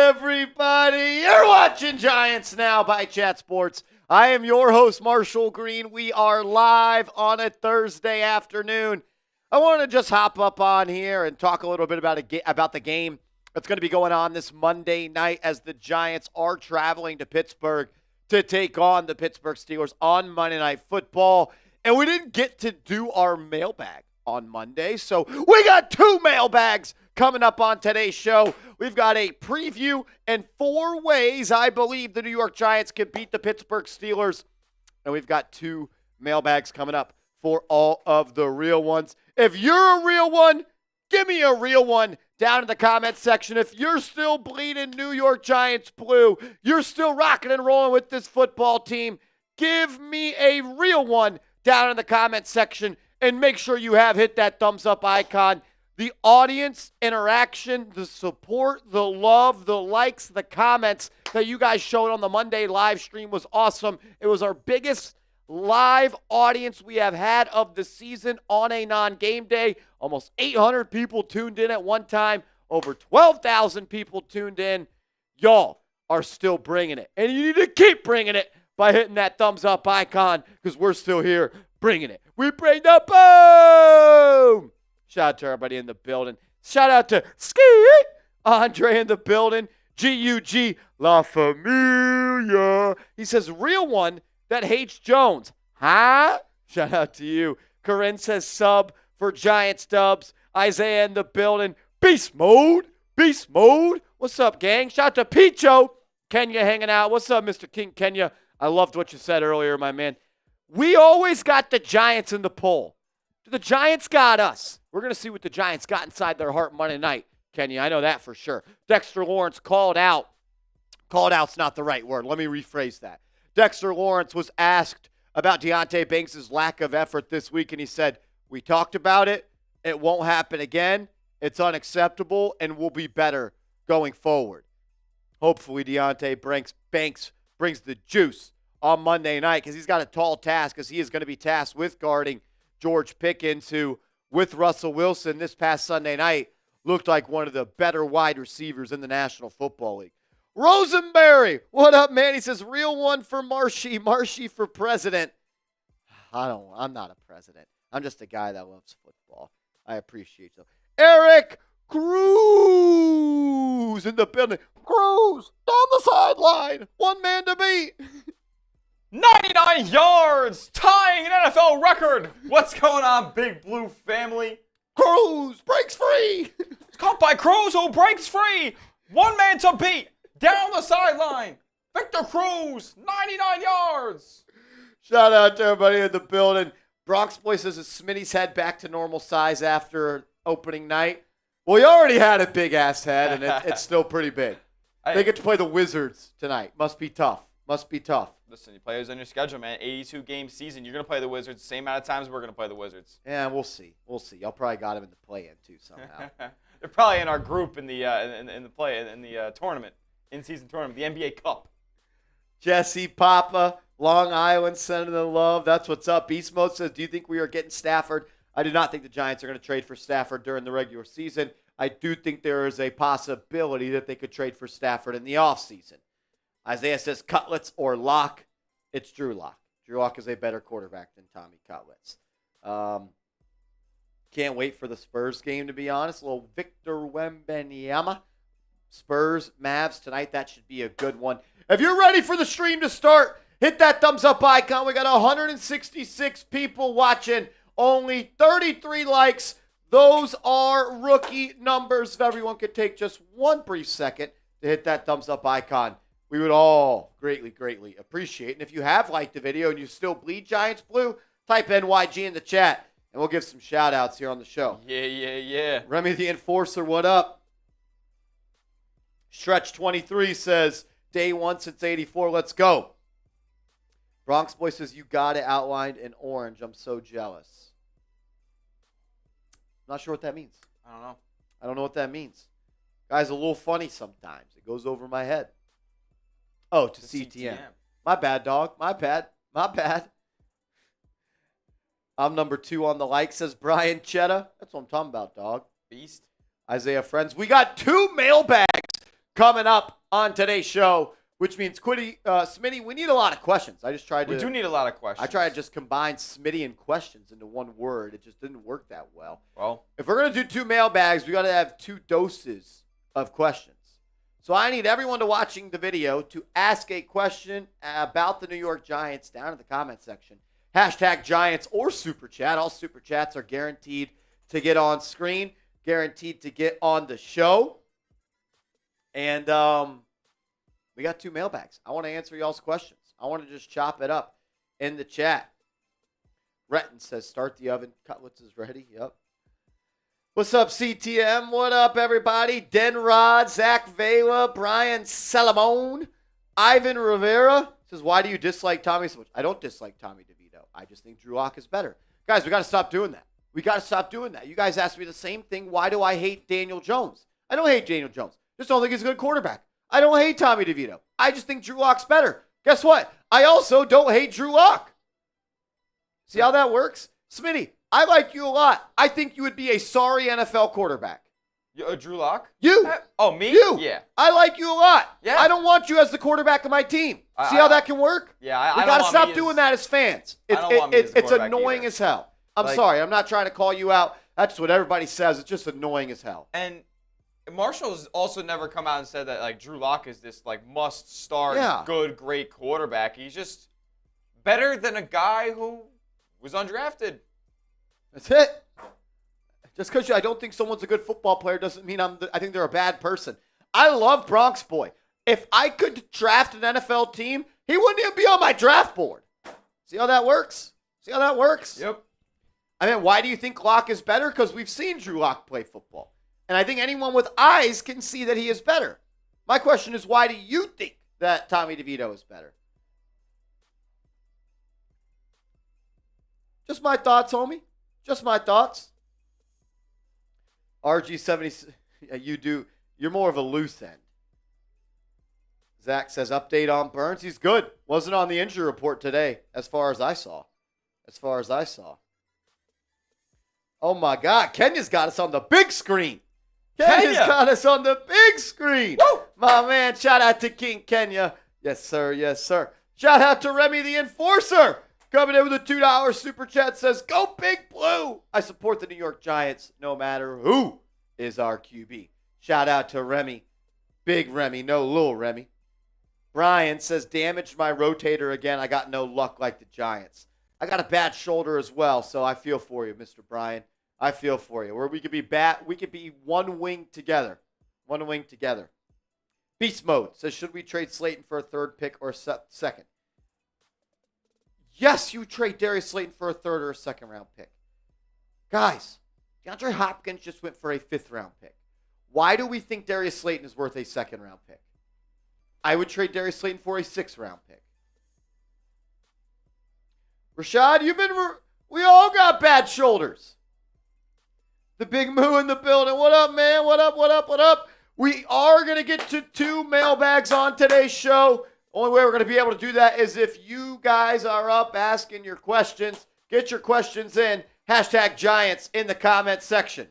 everybody? You're watching Giants Now by Chat Sports. I am your host, Marshall Green. We are live on a Thursday afternoon. I want to just hop up on here and talk a little bit about the game that's going to be going on this Monday night as the Giants are traveling to Pittsburgh to take on the Pittsburgh Steelers on Monday Night Football. And we didn't get to do our mailbag on Monday, so we got two mailbags coming up on today's show. We've got a preview and 4 ways I believe the New York Giants can beat the Pittsburgh Steelers. And we've got 2 mailbags coming up for all of the real ones. If you're a real one, give me a real one down in the comments section. If you're still bleeding New York Giants blue, you're still rocking and rolling with this football team, give me a real one down in the comments section. And make sure you have hit that thumbs up icon. The audience interaction, the support, the love, the likes, the comments that you guys showed on the Monday live stream was awesome. It was our biggest live audience we have had of the season on a non-game day. Almost 800 people tuned in at one time. Over 12,000 people tuned in. Y'all are still bringing it. And you need to keep bringing it by hitting that thumbs up icon because we're still here bringing it. We bring the boom! Shout out to everybody in the building. Shout out to Ski Andre in the building. G-U-G La Familia. He says, real one that hates Jones. Huh? Shout out to you. Corinne says sub for Giants dubs. Isaiah in the building. Beast mode. Beast mode. What's up, gang? Shout out to Picho. Kenya hanging out. What's up, Mr. King Kenya? I loved what you said earlier, my man. We always got the Giants in the poll. The Giants got us. We're going to see what the Giants got inside their heart Monday night, Kenya. I know that for sure. Dexter Lawrence called out. Called out's not the right word. Let me rephrase that. Dexter Lawrence was asked about Deonte Banks' lack of effort this week, and he said, we talked about it. It won't happen again. It's unacceptable, and we'll be better going forward. Hopefully Deonte Banks brings the juice on Monday night because he's got a tall task because he is going to be tasked with guarding George Pickens, who, with Russell Wilson this past Sunday night, looked like one of the better wide receivers in the National Football League. Rosenberry, what up, man? He says, real one for Marshy. Marshy for president. I'm not a president. I'm just a guy that loves football. I appreciate you. Eric Cruz in the building. Cruz down the sideline. One man to beat. 99 yards, tying an NFL record. What's going on, Big Blue family? Cruz breaks free. It's caught by Cruz, who breaks free. One man to beat. Down the sideline. Victor Cruz, 99 yards. Shout out to everybody in the building. Bronx Boy says that Smitty's head back to normal size after opening night. Well, he already had a big-ass head, and it's still pretty big. They get to play the Wizards tonight. Must be tough. Listen, you play those on your schedule, man. 82-game season. You're going to play the Wizards the same amount of times we're going to play the Wizards. Yeah, we'll see. Y'all probably got him in the play-in, too, somehow. They're probably in our group in the tournament, in-season tournament, the NBA Cup. Jesse Papa, Long Island, sending the love. That's what's up. Beast Mode says, do you think we are getting Stafford? I do not think the Giants are going to trade for Stafford during the regular season. I do think there is a possibility that they could trade for Stafford in the offseason. Isaiah says Cutlets or Locke. It's Drew Lock. Drew Lock is a better quarterback than Tommy Cutlets. Can't wait for the Spurs game, to be honest. A little Victor Wembanyama. Spurs, Mavs tonight. That should be a good one. If you're ready for the stream to start, hit that thumbs up icon. We got 166 people watching. Only 33 likes. Those are rookie numbers. If everyone could take just one brief second to hit that thumbs up icon, we would all greatly, greatly appreciate it. And if you have liked the video and you still bleed Giants blue, type NYG in the chat, and we'll give some shout-outs here on the show. Yeah. Remy the Enforcer, what up? Stretch23 says, day one since 84, let's go. Bronx Boy says, you got it outlined in orange. I'm so jealous. Not sure what that means. I don't know. I don't know what that means. Guy's a little funny sometimes. It goes over my head. Oh, to CTM. My bad, dog. My bad. I'm number 2 on the like, says Brian Chetta. That's what I'm talking about, dog. Beast. Isaiah Friends. We got 2 mailbags coming up on today's show, which means Smitty, we need a lot of questions. We do need a lot of questions. I tried to just combine Smitty and questions into one word. It just didn't work that well. Well, if we're going to do 2 mailbags, we got to have 2 doses of questions. So I need everyone to watching the video to ask a question about the New York Giants down in the comment section. Hashtag Giants or Super Chat. All Super Chats are guaranteed to get on screen, guaranteed to get on the show. And we got 2 mailbags. I want to answer y'all's questions. I want to just chop it up in the chat. Retton says, start the oven. Cutlets is ready. Yep. What's up, CTM? What up, everybody? Denrod, Zach Vela, Brian Salamone, Ivan Rivera says, why do you dislike Tommy so much? I don't dislike Tommy DeVito. I just think Drew Lock is better. Guys, we got to stop doing that. We got to stop doing that. You guys asked me the same thing. Why do I hate Daniel Jones? I don't hate Daniel Jones. Just don't think he's a good quarterback. I don't hate Tommy DeVito. I just think Drew Lock's better. Guess what? I also don't hate Drew Lock. See how that works? Smitty, I like you a lot. I think you would be a sorry NFL quarterback. Drew Lock? You. Oh, me? You. Yeah. I like you a lot. Yeah. I don't want you as the quarterback of my team. See how that can work? Yeah, we got to stop doing that as fans. It's annoying either. As hell. I'm sorry. I'm not trying to call you out. That's what everybody says. It's just annoying as hell. And Marshall's also never come out and said that like Drew Lock is this like must-start, good, great quarterback. He's just better than a guy who was undrafted. That's it. Just because I don't think someone's a good football player doesn't mean I think they're a bad person. I love Bronx Boy. If I could draft an NFL team, he wouldn't even be on my draft board. See how that works? See how that works? Yep. I mean, why do you think Lock is better? Because we've seen Drew Lock play football. And I think anyone with eyes can see that he is better. My question is, why do you think that Tommy DeVito is better? Just my thoughts, homie. Just my thoughts. RG70, you're more of a loose end. Zach says, update on Burns. He's good. Wasn't on the injury report today, as far as I saw. Oh, my God. Kenya's got us on the big screen. Kenya's got us on the big screen. Woo! My man, shout out to King Kenya. Yes, sir. Yes, sir. Shout out to Remy the Enforcer. Coming in with a $2 super chat says, go Big Blue. I support the New York Giants no matter who is our QB. Shout out to Remy. Big Remy, no little Remy. Brian says, damaged my rotator again. I got no luck like the Giants. I got a bad shoulder as well, so I feel for you, Mr. Brian. I feel for you. Where we could be one wing together. One wing together. Beast Mode says, should we trade Slayton for a 3rd pick or second? Yes, you trade Darius Slayton for a 3rd or a 2nd round pick. Guys, DeAndre Hopkins just went for a 5th round pick. Why do we think Darius Slayton is worth a 2nd round pick? I would trade Darius Slayton for a 6th round pick. Rashad, we all got bad shoulders. The Big Moo in the building. What up, man? What up? We are going to get to 2 mailbags on today's show. Only way we're going to be able to do that is if you guys are up asking your questions. Get your questions in. Hashtag Giants in the comment section.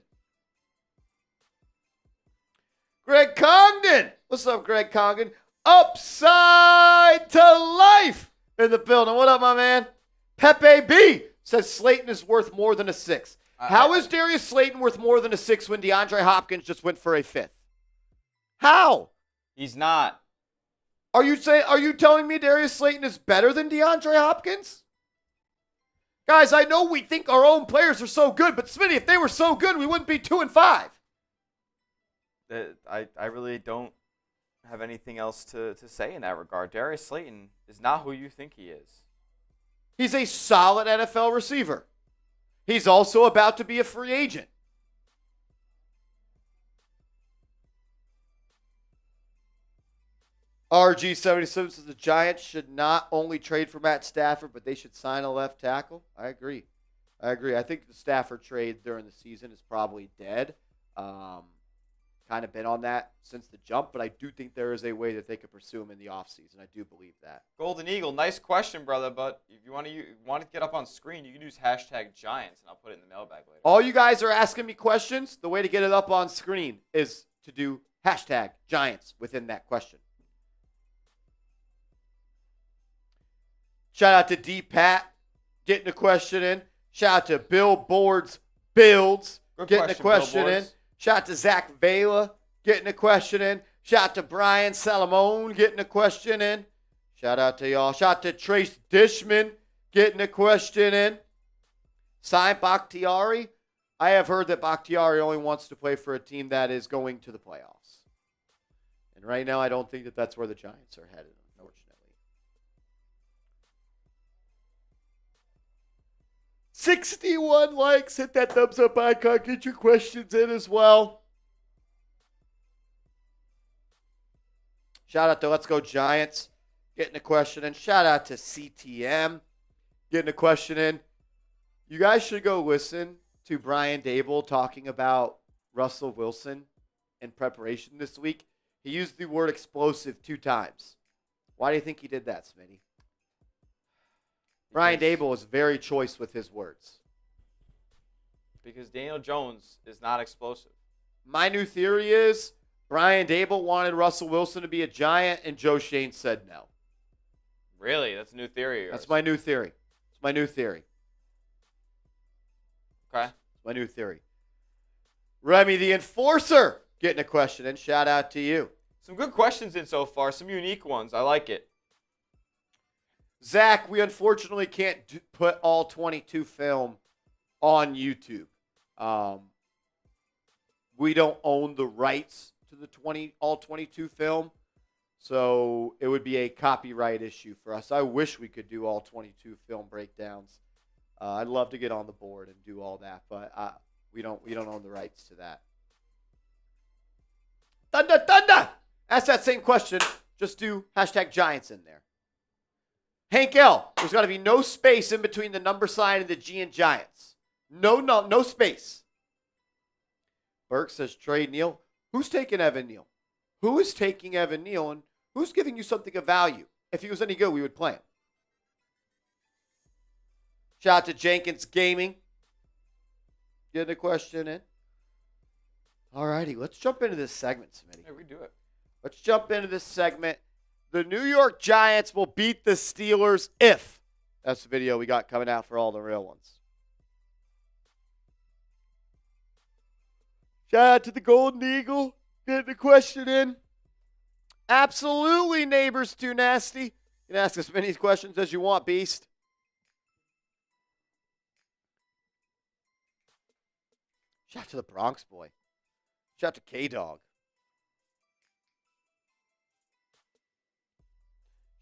Greg Congdon. What's up, Greg Congdon? Upside to life in the building. What up, my man? Pepe B says Slayton is worth more than a 6. How is Darius Slayton worth more than a 6 when DeAndre Hopkins just went for a 5th? How? He's not. Are you telling me Darius Slayton is better than DeAndre Hopkins? Guys, I know we think our own players are so good, but Smitty, if they were so good, we wouldn't be 2-5. I really don't have anything else to say in that regard. Darius Slayton is not who you think he is. He's a solid NFL receiver. He's also about to be a free agent. RG77 says the Giants should not only trade for Matt Stafford, but they should sign a left tackle. I agree. I think the Stafford trade during the season is probably dead. Kind of been on that since the jump, but I do think there is a way that they could pursue him in the offseason. I do believe that. Golden Eagle, nice question, brother, but if you want to get up on screen, you can use hashtag Giants, and I'll put it in the mailbag later. All you guys are asking me questions. The way to get it up on screen is to do hashtag Giants within that question. Shout out to D. Pat getting a question in. Shout out to Billboards Builds getting a question in. Shout out to Zach Vela getting a question in. Shout out to Brian Salamone getting a question in. Shout out to y'all. Shout out to Trace Dishman getting a question in. Sai Bakhtiari. I have heard that Bakhtiari only wants to play for a team that is going to the playoffs. And right now, I don't think that that's where the Giants are headed, unfortunately. 61 likes. Hit that thumbs up icon. Get your questions in as well. Shout out to Let's Go Giants getting a question in. Shout out to CTM getting a question in. You guys should go listen to Brian Dable talking about Russell Wilson in preparation this week. He used the word explosive 2 times. Why do you think he did that, Smitty? Brian Dable was very choice with his words. Because Daniel Jones is not explosive. My new theory is Brian Dable wanted Russell Wilson to be a Giant, and Joe Shane said no. Really? That's a new theory? That's my new theory. It's my new theory. Okay. It's my new theory. Remy the Enforcer getting a question, and shout out to you. Some good questions in so far. Some unique ones. I like it. Zach, we unfortunately can't put all 22 film on YouTube. We don't own the rights to the all 22 film, so it would be a copyright issue for us. I wish we could do all 22 film breakdowns. I'd love to get on the board and do all that, but we don't own the rights to that. Thunder! Ask that same question. Just do hashtag Giants in there. Hank L. There's got to be no space in between the number sign and the G in Giants. No space. Burke says trade Neal. Who's taking Evan Neal? Who is taking Evan Neal, and who's giving you something of value? If he was any good, we would play him. Shout out to Jenkins Gaming. Getting a question in. All righty, let's jump into this segment, Smitty. Yeah, we do it. Let's jump into this segment. The New York Giants will beat the Steelers if. That's the video we got coming out for all the real ones. Shout out to the Golden Eagle. Getting the question in. Absolutely, neighbors too nasty. You can ask as many questions as you want, Beast. Shout out to the Bronx boy. Shout out to K-Dog.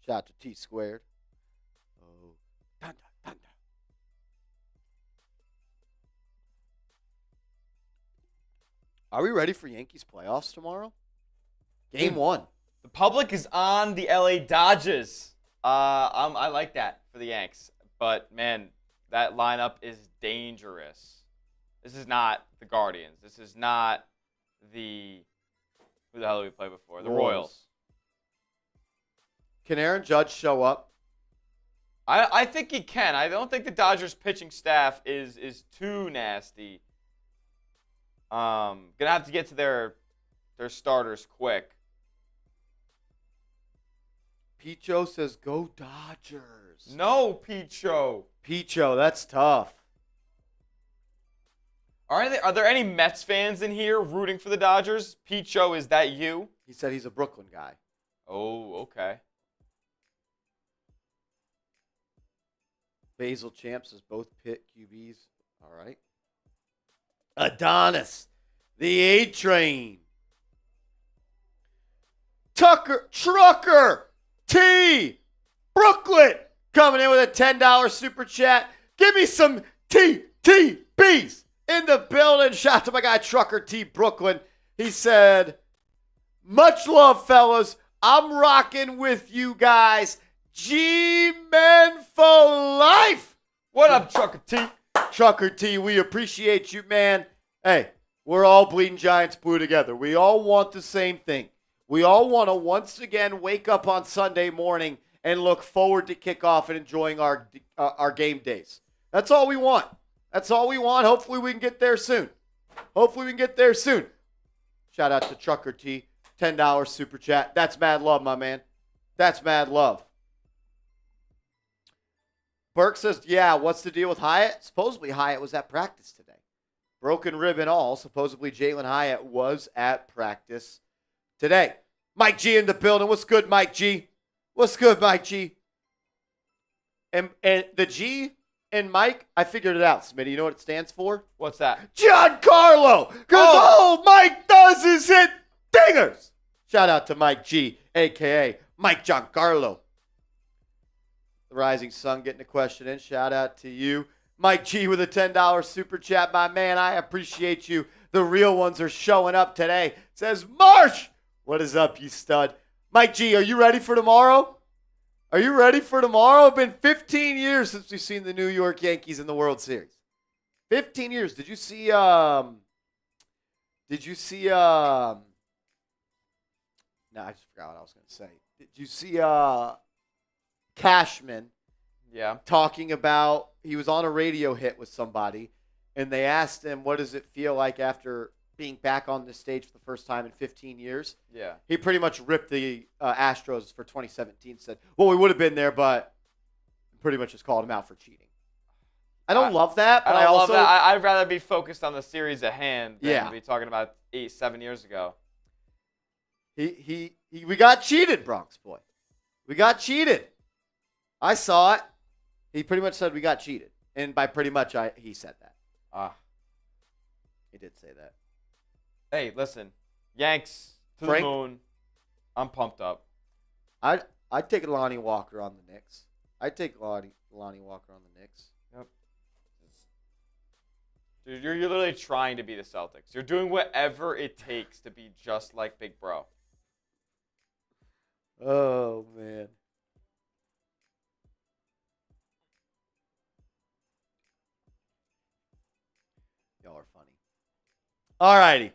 Shout out to T Squared. Oh, thunder. Are we ready for Yankees playoffs tomorrow? Game 1. The public is on the LA Dodgers. I like that for the Yanks. But, man, that lineup is dangerous. This is not the Guardians. This is not the... Who the hell did we play before? The Royals. Can Aaron Judge show up? I think he can. I don't think the Dodgers pitching staff is too nasty. Gonna have to get to their starters quick. Picho says, go Dodgers. No, Picho. Picho, that's tough. Are there any Mets fans in here rooting for the Dodgers? Picho, is that you? He said he's a Brooklyn guy. Oh, okay. Basil Champ says both pit QBs. All right. Adonis, the A-Train. Trucker T. Brooklyn coming in with a $10 super chat. Give me some TTBs in the building. Shout out to my guy Trucker T. Brooklyn. He said, much love, fellas. I'm rocking with you guys. G-Men for life. What up, Trucker T? Trucker T, we appreciate you, man. Hey, we're all bleeding Giants blue together. We all want the same thing. We all want to once again wake up on Sunday morning and look forward to kickoff and enjoying our game days. That's all we want. That's all we want. Hopefully we can get there soon. Shout out to Trucker T. $10 super chat. That's mad love, my man. That's mad love. Burke says, yeah, what's the deal with Hyatt? Supposedly Hyatt was at practice today. Broken rib and all. Supposedly Jalen Hyatt was at practice today. Mike G in the building. What's good, Mike G? What's good, Mike G? And the G in Mike, I figured it out, Smitty. You know what it stands for? What's that? Giancarlo. Because all Mike does is hit dingers. Shout out to Mike G, a.k.a. Mike Giancarlo. The Rising Sun getting a question in. Shout out to you. Mike G with a $10 super chat. My man, I appreciate you. The real ones are showing up today. Says, Marsh, what is up, you stud? Mike G, are you ready for tomorrow? Are you ready for tomorrow? It's been 15 years since we've seen the New York Yankees in the World Series. 15 years. Did you see no, I just forgot what I was going to say. Did you see Cashman talking about, he was on a radio hit with somebody, and they asked him, what does it feel like after being back on the stage for the first time in 15 years? Yeah. He pretty much ripped the Astros for 2017, said, well, we would have been there, but pretty much just called him out for cheating. I don't love that, but I don't also love that. I'd rather be focused on the series at hand than be talking about 7 years ago. We got cheated, Bronx boy. We got cheated. I saw it. He pretty much said we got cheated. And by pretty much, he said that. He did say that. Hey, listen. Yanks to the moon. I'm pumped up. I'd take Lonnie Walker on the Knicks. I'd take Lonnie Walker on the Knicks. Yep. Dude, you're literally trying to be the Celtics. You're doing whatever it takes to be just like Big Bro. Oh, man. Y'all are funny. All righty.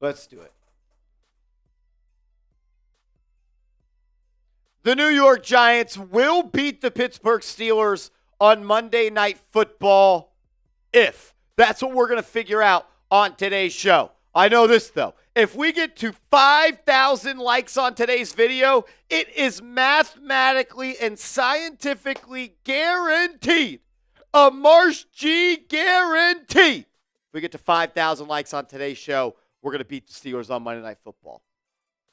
Let's do it. The New York Giants will beat the Pittsburgh Steelers on Monday Night Football if. That's what we're going to figure out on today's show. I know this, though. If we get to 5,000 likes on today's video, it is mathematically and scientifically guaranteed. A Marsh G guarantee. If we get to 5,000 likes on today's show, we're going to beat the Steelers on Monday Night Football.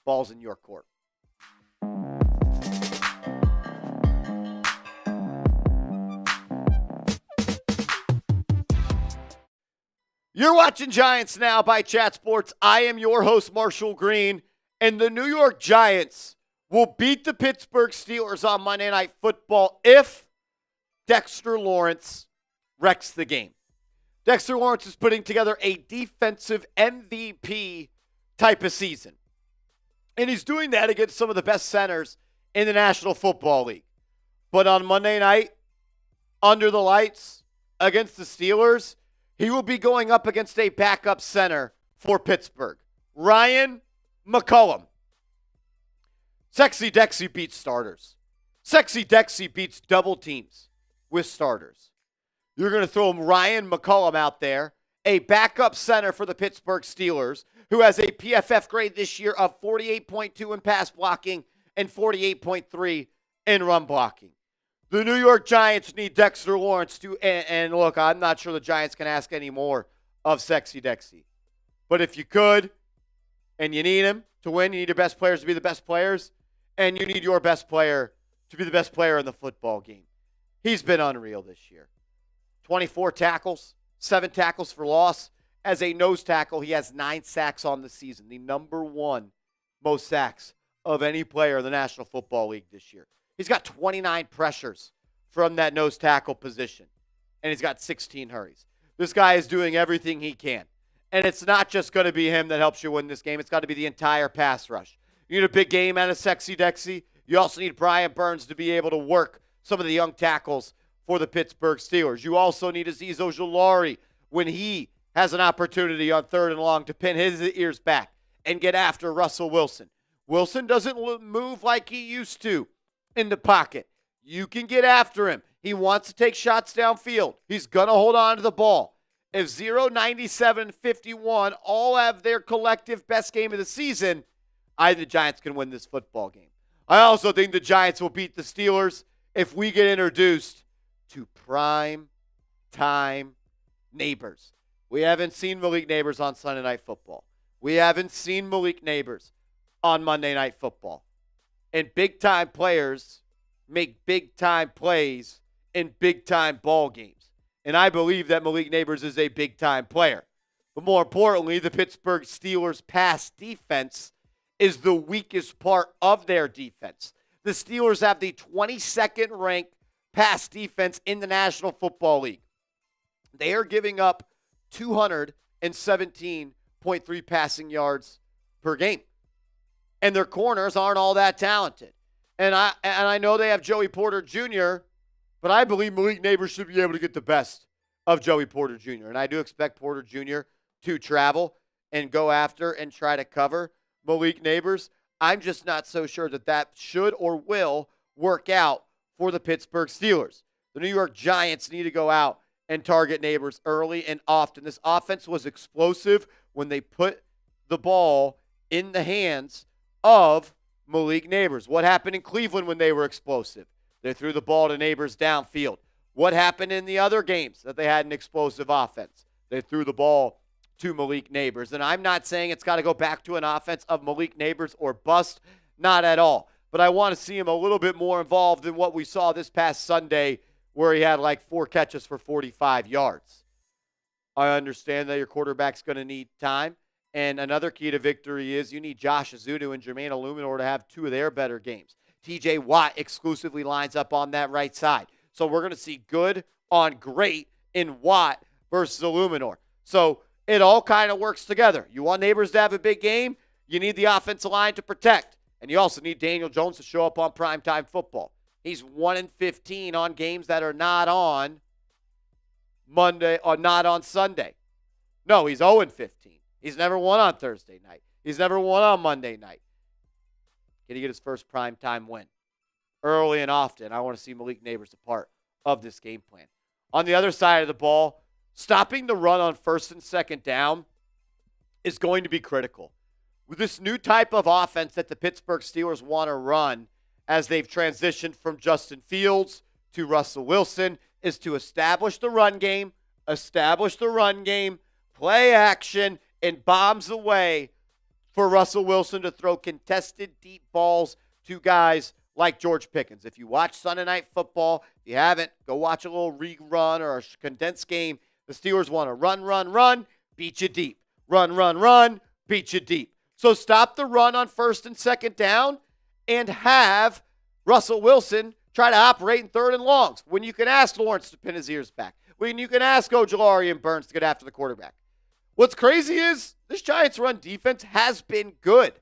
Ball's in your court. You're watching Giants Now by Chat Sports. I am your host, Marshall Green, and the New York Giants will beat the Pittsburgh Steelers on Monday Night Football if Dexter Lawrence wrecks the game. Dexter Lawrence is putting together a defensive MVP type of season, and he's doing that against some of the best centers in the National Football League. But on Monday night, under the lights, against the Steelers, he will be going up against a backup center for Pittsburgh, Ryan McCollum. Sexy Dexy beats starters. Sexy Dexy beats double teams with starters. You're going to throw Ryan McCollum out there, a backup center for the Pittsburgh Steelers, who has a PFF grade this year of 48.2 in pass blocking and 48.3 in run blocking. The New York Giants need Dexter Lawrence to, and look, I'm not sure the Giants can ask any more of Sexy Dexy. But if you could, and you need him to win, you need your best players to be the best players, and you need your best player to be the best player in the football game. He's been unreal this year. 24 tackles, 7 tackles for loss. As a nose tackle, he has 9 sacks on the season, the number 1 most sacks of any player in the National Football League this year. He's got 29 pressures from that nose tackle position, and he's got 16 hurries. This guy is doing everything he can, and it's not just going to be him that helps you win this game. It's got to be the entire pass rush. You need a big game out of Sexy Dexy. You also need Brian Burns to be able to work some of the young tackles for the Pittsburgh Steelers. You also need Azeez Ojulari when he has an opportunity on 3rd and long to pin his ears back and get after Russell Wilson. Wilson doesn't move like he used to in the pocket. You can get after him. He wants to take shots downfield. He's going to hold on to the ball. If 0, 97, 51 all have their collective best game of the season, I think the Giants can win this football game. I also think the Giants will beat the Steelers if we get introduced to prime time Neighbors. We haven't seen Malik Neighbors on Sunday Night Football. We haven't seen Malik Neighbors on Monday Night Football. And big-time players make big-time plays in big-time ball games. And I believe that Malik Neighbors is a big-time player. But more importantly, the Pittsburgh Steelers' pass defense is the weakest part of their defense. The Steelers have the 22nd ranked pass defense in the National Football League. They are giving up 217.3 passing yards per game. And their corners aren't all that talented. And I know they have Joey Porter Jr., but I believe Malik Neighbors should be able to get the best of Joey Porter Jr. And I do expect Porter Jr. to travel and go after and try to cover Malik Neighbors. I'm just not so sure that should or will work out for the Pittsburgh Steelers. The New York Giants need to go out and target Neighbors early and often. This offense was explosive when they put the ball in the hands of Malik Neighbors. What happened in Cleveland when they were explosive? They threw the ball to Neighbors downfield. What happened in the other games that they had an explosive offense? They threw the ball to Malik Neighbors. And I'm not saying it's got to go back to an offense of Malik Neighbors or bust. Not at all. But I want to see him a little bit more involved than what we saw this past Sunday, where he had like 4 catches for 45 yards. I understand that your quarterback's going to need time. And another key to victory is you need Josh Azudu and Jermaine Illuminor to have 2 of their better games. TJ Watt exclusively lines up on that right side. So we're going to see good on great in Watt versus Illuminor. So it all kind of works together. You want Neighbors to have a big game, you need the offensive line to protect. And you also need Daniel Jones to show up on primetime football. He's 1-15 on games that are not on Monday or not on Sunday. No, he's 0-15. He's never won on Thursday night. He's never won on Monday night. Can he get his first primetime win? Early and often. I want to see Malik Neighbors a part of this game plan. On the other side of the ball, stopping the run on first and second down is going to be critical. With this new type of offense that the Pittsburgh Steelers want to run as they've transitioned from Justin Fields to Russell Wilson is to establish the run game, play action, and bombs away for Russell Wilson to throw contested deep balls to guys like George Pickens. If you watch Sunday Night Football, if you haven't, go watch a little rerun or a condensed game. The Steelers want to run, beat you deep. Run, beat you deep. So stop the run on first and second down and have Russell Wilson try to operate in third and longs when you can ask Lawrence to pin his ears back, when you can ask Ojulari and Burns to get after the quarterback. What's crazy is this Giants run defense has been good,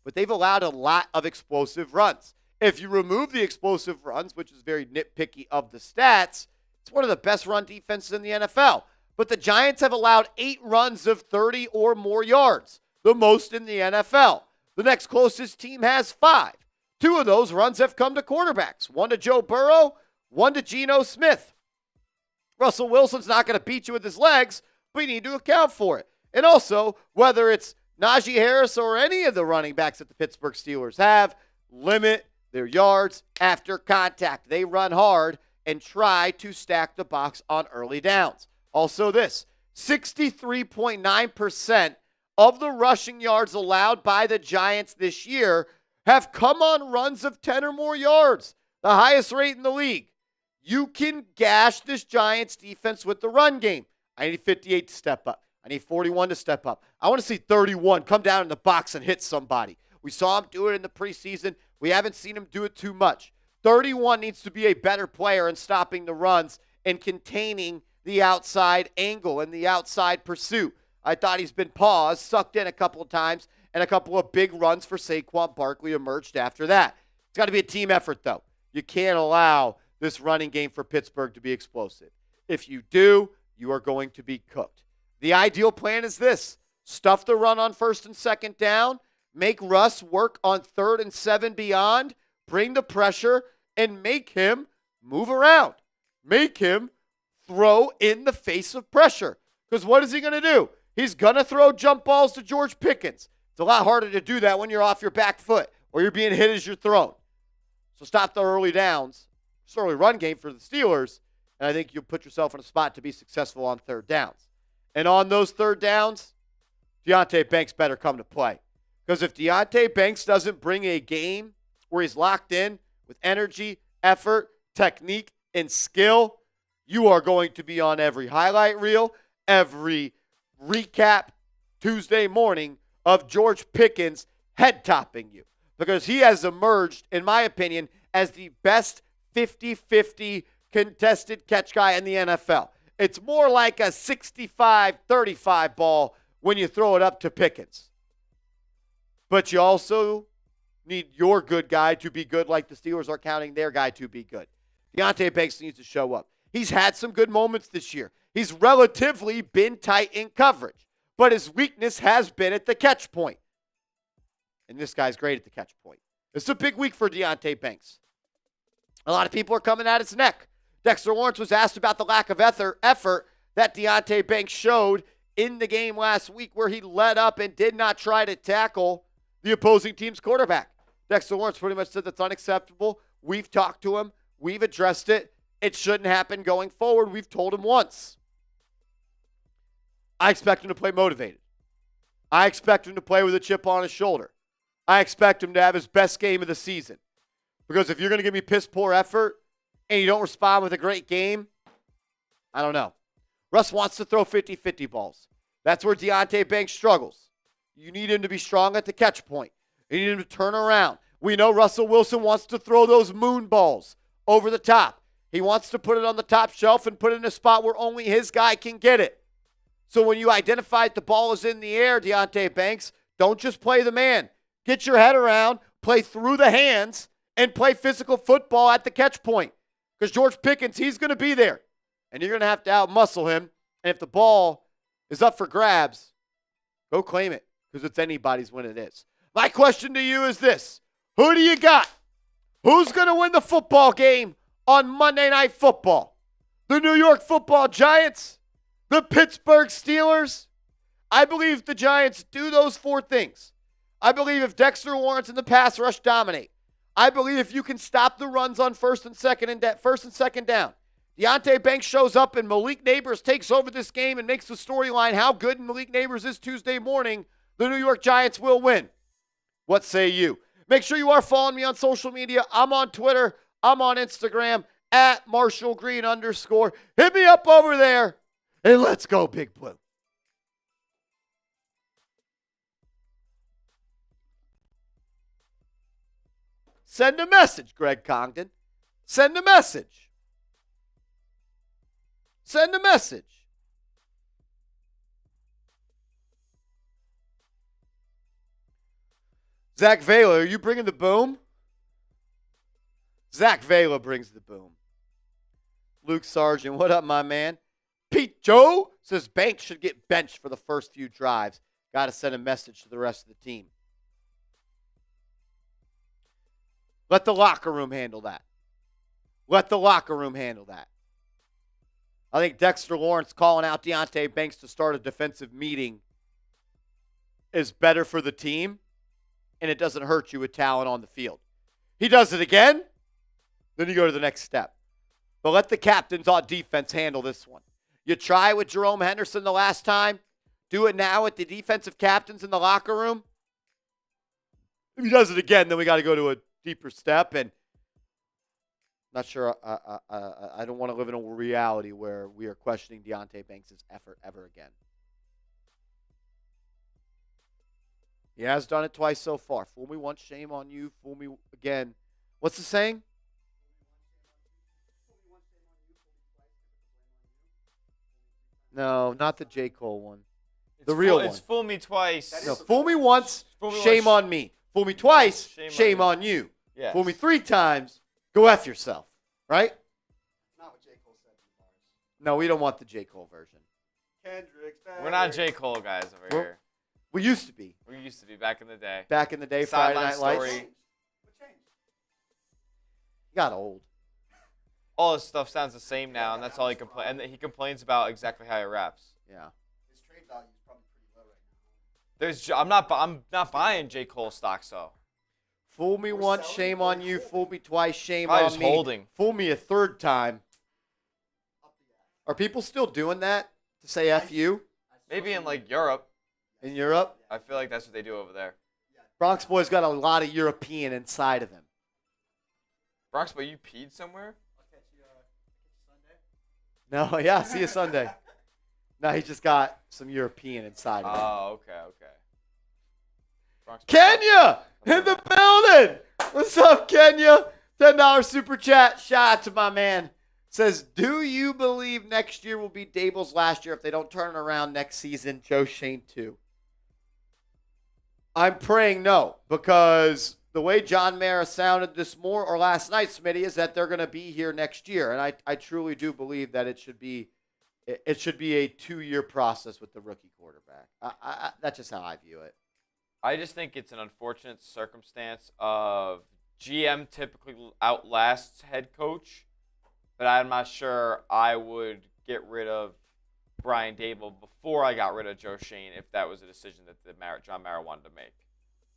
but they've allowed a lot of explosive runs. If you remove the explosive runs, which is very nitpicky of the stats, it's one of the best run defenses in the NFL. But the Giants have allowed 8 runs of 30 or more yards, the most in the NFL. The next closest team has 5. 2 of those runs have come to quarterbacks. 1 to Joe Burrow, 1 to Geno Smith. Russell Wilson's not going to beat you with his legs, but you need to account for it. And also, whether it's Najee Harris or any of the running backs that the Pittsburgh Steelers have, limit their yards after contact. They run hard and try to stack the box on early downs. Also this, 63.9% of the rushing yards allowed by the Giants this year have come on runs of 10 or more yards, the highest rate in the league. You can gash this Giants defense with the run game. I need 58 to step up. I need 41 to step up. I want to see 31 come down in the box and hit somebody. We saw him do it in the preseason. We haven't seen him do it too much. 31 needs to be a better player in stopping the runs and containing the outside angle and the outside pursuit. I thought he's been paused, sucked in a couple of times, and a couple of big runs for Saquon Barkley emerged after that. It's got to be a team effort, though. You can't allow this running game for Pittsburgh to be explosive. If you do, you are going to be cooked. The ideal plan is this. Stuff the run on first and second down. Make Russ work on 3rd and 7 beyond. Bring the pressure and make him move around. Make him throw in the face of pressure. Because what is he going to do? He's going to throw jump balls to George Pickens. It's a lot harder to do that when you're off your back foot or you're being hit as you're thrown. So stop the early downs. It's an early run game for the Steelers, and I think you'll put yourself in a spot to be successful on third downs. And on those third downs, Deonte Banks better come to play. Because if Deonte Banks doesn't bring a game where he's locked in with energy, effort, technique, and skill, you are going to be on every highlight reel, every recap Tuesday morning of George Pickens head-topping you. Because he has emerged, in my opinion, as the best 50-50 contested catch guy in the NFL. It's more like a 65-35 ball when you throw it up to Pickens. But you also need your good guy to be good like the Steelers are counting their guy to be good. Deonte Banks needs to show up. He's had some good moments this year. He's relatively been tight in coverage, but his weakness has been at the catch point. And this guy's great at the catch point. It's a big week for Deonte Banks. A lot of people are coming at his neck. Dexter Lawrence was asked about the lack of effort that Deonte Banks showed in the game last week where he led up and did not try to tackle the opposing team's quarterback. Dexter Lawrence pretty much said that's unacceptable. We've talked to him. We've addressed it. It shouldn't happen going forward. We've told him once. I expect him to play motivated. I expect him to play with a chip on his shoulder. I expect him to have his best game of the season. Because if you're going to give me piss poor effort and you don't respond with a great game, I don't know. Russ wants to throw 50-50 balls. That's where Deonte Banks struggles. You need him to be strong at the catch point. You need him to turn around. We know Russell Wilson wants to throw those moon balls over the top. He wants to put it on the top shelf and put it in a spot where only his guy can get it. So when you identify that the ball is in the air, Deonte Banks, don't just play the man. Get your head around, play through the hands, and play physical football at the catch point. Because George Pickens, he's going to be there. And you're going to have to outmuscle him. And if the ball is up for grabs, go claim it. Because it's anybody's when it is. My question to you is this. Who do you got? Who's going to win the football game on Monday Night Football? The New York Football Giants? The Pittsburgh Steelers? I believe the Giants do those four things. I believe if Dexter Lawrence and the pass rush dominate. I believe if you can stop the runs on first and second down. Deonte Banks shows up and Malik Neighbors takes over this game and makes the storyline how good Malik Neighbors is Tuesday morning. The New York Giants will win. What say you? Make sure you are following me on social media. I'm on Twitter. I'm on Instagram at @MarshallGreen_. Hit me up over there and let's go Big Blue. Send a message, Greg Congdon. Send a message. Send a message. Zach Vela, are you bringing the boom? Zach Vela brings the boom. Luke Sargent, what up, my man? Pete Joe says Banks should get benched for the first few drives. Got to send a message to the rest of the team. Let the locker room handle that. Let the locker room handle that. I think Dexter Lawrence calling out Deonte Banks to start a defensive meeting is better for the team, and it doesn't hurt you with talent on the field. He does it again, then you go to the next step. But let the captains on defense handle this one. You try with Jerome Henderson the last time. Do it now with the defensive captains in the locker room. If he does it again, then we got to go to a deeper step, and not sure. I don't want to live in a reality where we are questioning Deonte Banks' effort ever again. He has done it twice so far. Fool me once, shame on you. Fool me again. What's the saying? No, not the J. Cole one. The real one. It's fool me twice. No, fool me once, shame on me. Fool me twice, shame on you. Yes. Fool me 3 times, go F yourself. Right? Not what J. Cole said in bars. No, we don't want the J. Cole version. Kendrick's back. We're not J. Cole guys over here. We used to be. We used to be back in the day. Back in the day, Friday Night Lights. Story. What changed? He got old. All his stuff sounds the same now, and that's all he complains. And he complains about exactly how he raps. Yeah. His trade value is probably pretty low right I'm not buying J. Cole stock, so. Fool me We're once, selling shame or on you. holding? Fool me twice, shame Probably on just me. holding. Fool me a third time. Up the ass. Are people still doing that to say F you Maybe in like Europe. in Europe? I feel like that's what they do over there. Bronx Boy's got a lot of European inside of him. Bronx, but you peed somewhere? I'll catch you Sunday. No, yeah, see you Sunday. No, he just got some European inside of him. Oh, okay. Bronx, Kenya in the building. What's up, Kenya? $10 super chat. Shout out to my man. Says, do you believe next year will be Dable's last year if they don't turn it around next season? Joe Shane too. I'm praying no, because the way John Mara sounded last night, Smitty, is that they're going to be here next year, and I truly do believe that it should be a 2-year process with the rookie quarterback. That's just how I view it. I just think it's an unfortunate circumstance of GM typically outlasts head coach, but I'm not sure I would get rid of Brian Dable before I got rid of Joe Shane if that was a decision that John Mara wanted to make.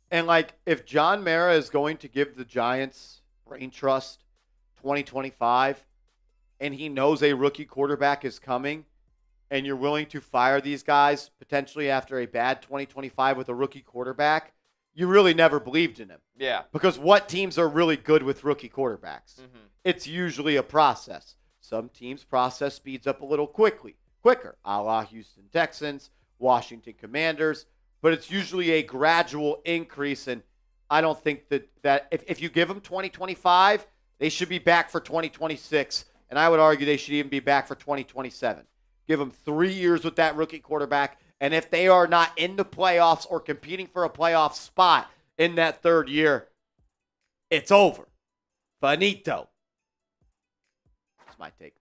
And, if John Mara is going to give the Giants brain trust 2025 and he knows a rookie quarterback is coming and you're willing to fire these guys potentially after a bad 2025 with a rookie quarterback, you really never believed in him. Yeah. Because what teams are really good with rookie quarterbacks? Mm-hmm. It's usually a process. Some teams' process speeds up a little quicker, a la Houston Texans, Washington Commanders, but it's usually a gradual increase, and I don't think that if you give them 2025, they should be back for 2026, and I would argue they should even be back for 2027. Give them 3 years with that rookie quarterback, and if they are not in the playoffs or competing for a playoff spot in that third year, it's over. Finito. That's my take.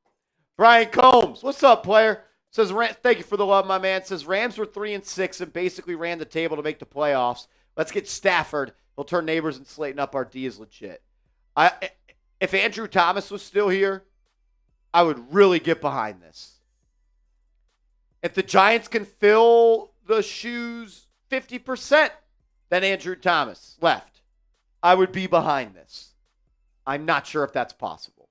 Brian Combs, what's up, player? Says, thank you for the love, my man. Says, Rams were 3-6 and basically ran the table to make the playoffs. Let's get Stafford. He'll turn Neighbors and Slayton up. Our D is legit. If Andrew Thomas was still here, I would really get behind this. If the Giants can fill the shoes 50%, then Andrew Thomas left, I would be behind this. I'm not sure if that's possible.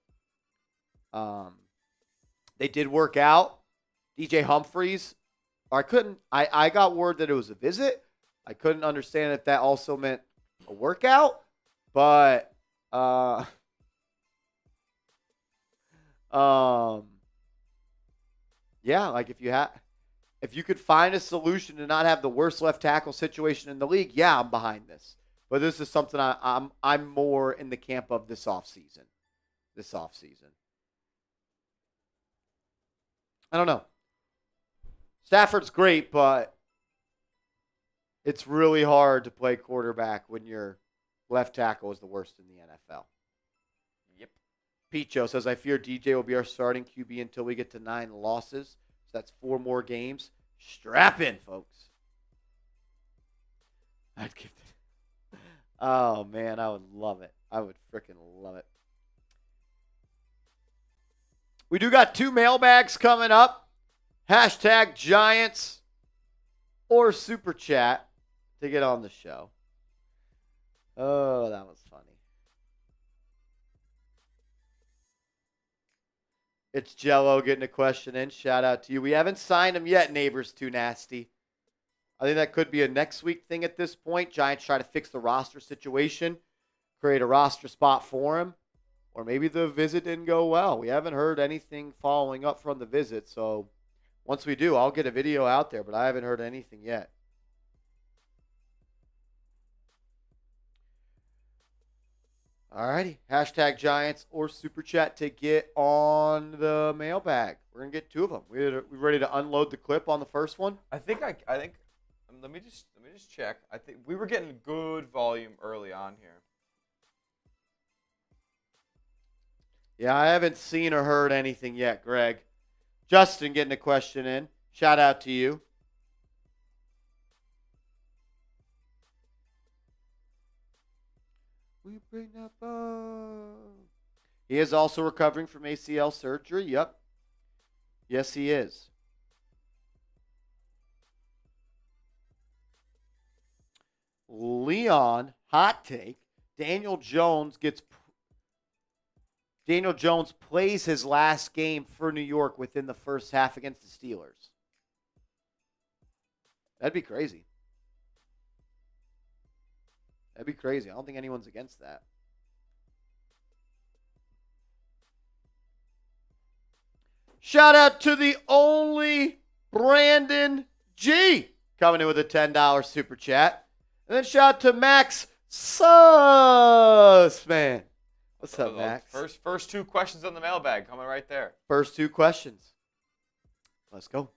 They did work out. DJ Humphries, I got word that it was a visit. I couldn't understand if that also meant a workout, but yeah, if you could find a solution to not have the worst left tackle situation in the league, yeah, I'm behind this. But this is something I'm more in the camp of this offseason. I don't know. Stafford's great, but it's really hard to play quarterback when your left tackle is the worst in the NFL. Yep. Picho says, I fear DJ will be our starting QB until we get to 9 losses. So that's 4 more games. Strap in, folks. I'd give it. Oh, man, I would love it. I would freaking love it. We do got 2 mailbags coming up. Hashtag Giants or Super Chat to get on the show. Oh, that was funny. It's Jello getting a question in. Shout out to you. We haven't signed him yet, Neighbors Too Nasty. I think that could be a next week thing at this point. Giants try to fix the roster situation, create a roster spot for him. Or maybe the visit didn't go well. We haven't heard anything following up from the visit, so once we do, I'll get a video out there, but I haven't heard anything yet. All righty. Hashtag Giants or Super Chat to get on the mailbag. We're going to get 2 of them. We ready to unload the clip on the first one? I think let me just check. I think we were getting good volume early on here. Yeah, I haven't seen or heard anything yet, Greg. Justin getting a question in. Shout out to you. We bring that ball. He is also recovering from ACL surgery. Yep. Yes, he is. Leon, hot take. Daniel Jones plays his last game for New York within the first half against the Steelers. That'd be crazy. That'd be crazy. I don't think anyone's against that. Shout out to the only Brandon G coming in with a $10 super chat. And then shout out to Max Sussman. What's up, Max? First two questions on the mailbag coming right there. First two questions. Let's go.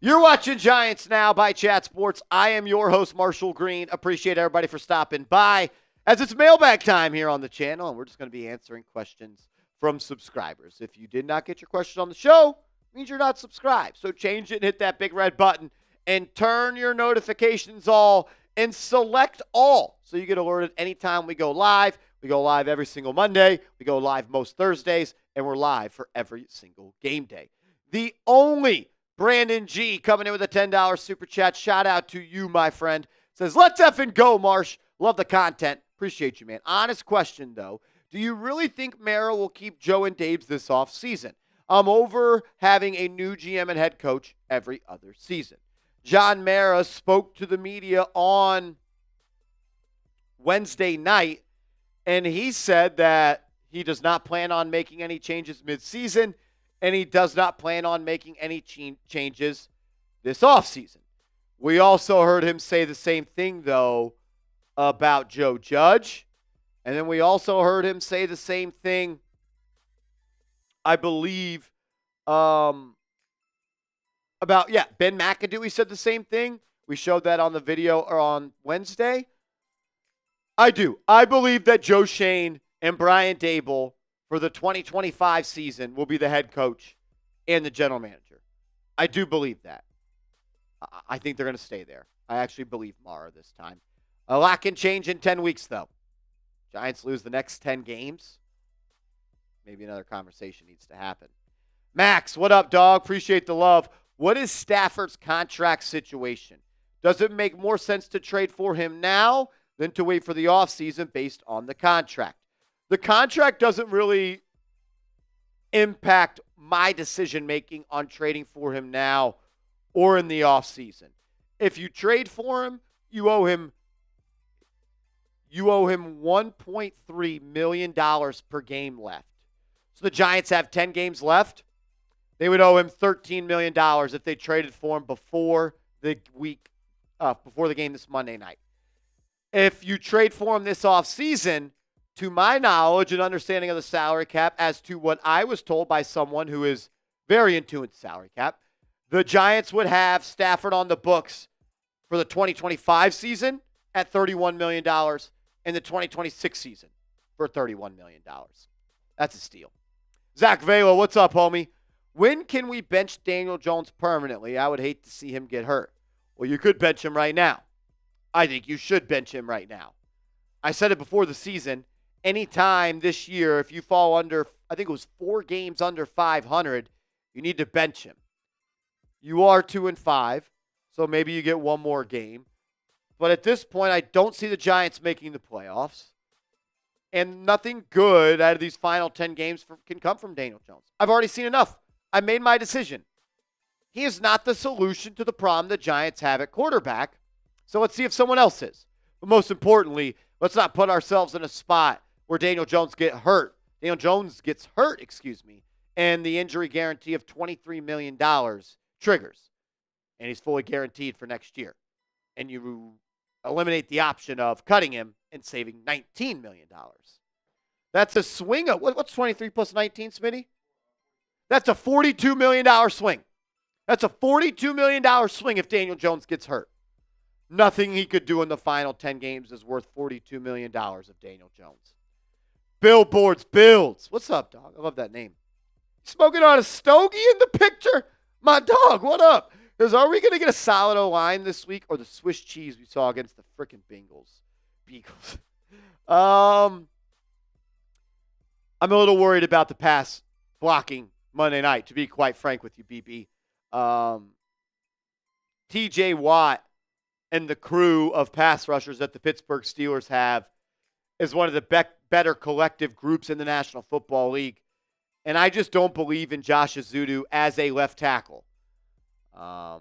You're watching Giants Now by Chat Sports. I am your host, Marshall Green. Appreciate everybody for stopping by as it's mailbag time here on the channel, and we're just going to be answering questions from subscribers. If you did not get your question on the show, it means you're not subscribed. So change it and hit that big red button and turn your notifications all and select all so you get alerted anytime we go live. We go live every single Monday. We go live most Thursdays, and we're live for every single game day. The only Brandon G coming in with a $10 super chat. Shout out to you, my friend. Says, let's effing go, Marsh. Love the content. Appreciate you, man. Honest question, though. Do you really think Mara will keep Joe and Dabes this offseason? I'm over having a new GM and head coach every other season. John Mara spoke to the media on Wednesday night, and he said that he does not plan on making any changes midseason, and he does not plan on making any changes this offseason. We also heard him say the same thing, though, about Joe Judge. And then we also heard him say the same thing, I believe, about, Ben McAdoo. He said the same thing. We showed that on the video or on Wednesday. I do. I believe that Joe Shane and Brian Dable for the 2025 season will be the head coach and the general manager. I do believe that. I think they're going to stay there. I actually believe Mara this time. A lot can change in 10 weeks, though. Giants lose the next 10 games. Maybe another conversation needs to happen. Max, what up, dog? Appreciate the love. What is Stafford's contract situation? Does it make more sense to trade for him now than to wait for the offseason based on the contract? The contract doesn't really impact my decision-making on trading for him now or in the offseason. If you trade for him, you owe him $1.3 million per game left. So the Giants have 10 games left. They would owe him $13 million if they traded for him before the game this Monday night. If you trade for him this offseason, to my knowledge and understanding of the salary cap, as to what I was told by someone who is very in tune with the salary cap, the Giants would have Stafford on the books for the 2025 season at $31 million and the 2026 season for $31 million. That's a steal. Zach Vela, what's up, homie? When can we bench Daniel Jones permanently? I would hate to see him get hurt. Well, you could bench him right now. I think you should bench him right now. I said it before the season. Anytime this year, if you fall under, I think it was 4 games under 500, you need to bench him. You are 2-5, so maybe you get one more game. But at this point, I don't see the Giants making the playoffs. And nothing good out of these final 10 games can come from Daniel Jones. I've already seen enough. I made my decision. He is not the solution to the problem the Giants have at quarterback. So let's see if someone else is. But most importantly, let's not put ourselves in a spot where Daniel Jones gets hurt, and the injury guarantee of $23 million triggers. And he's fully guaranteed for next year. And you eliminate the option of cutting him and saving $19 million. That's a swing of, what's 23 plus 19, Smitty? That's a $42 million swing. That's a $42 million swing if Daniel Jones gets hurt. Nothing he could do in the final 10 games is worth $42 million of Daniel Jones. Billboards, Bills. What's up, dog? I love that name. Smoking on a stogie in the picture? My dog, what up? Because are we going to get a solid O-line this week or the Swiss cheese we saw against the freaking Beagles? I'm a little worried about the pass blocking Monday night, to be quite frank with you, BB. TJ Watt and the crew of pass rushers that the Pittsburgh Steelers have is one of the better collective groups in the National Football League. And I just don't believe in Josh Ezeudu as a left tackle. I'm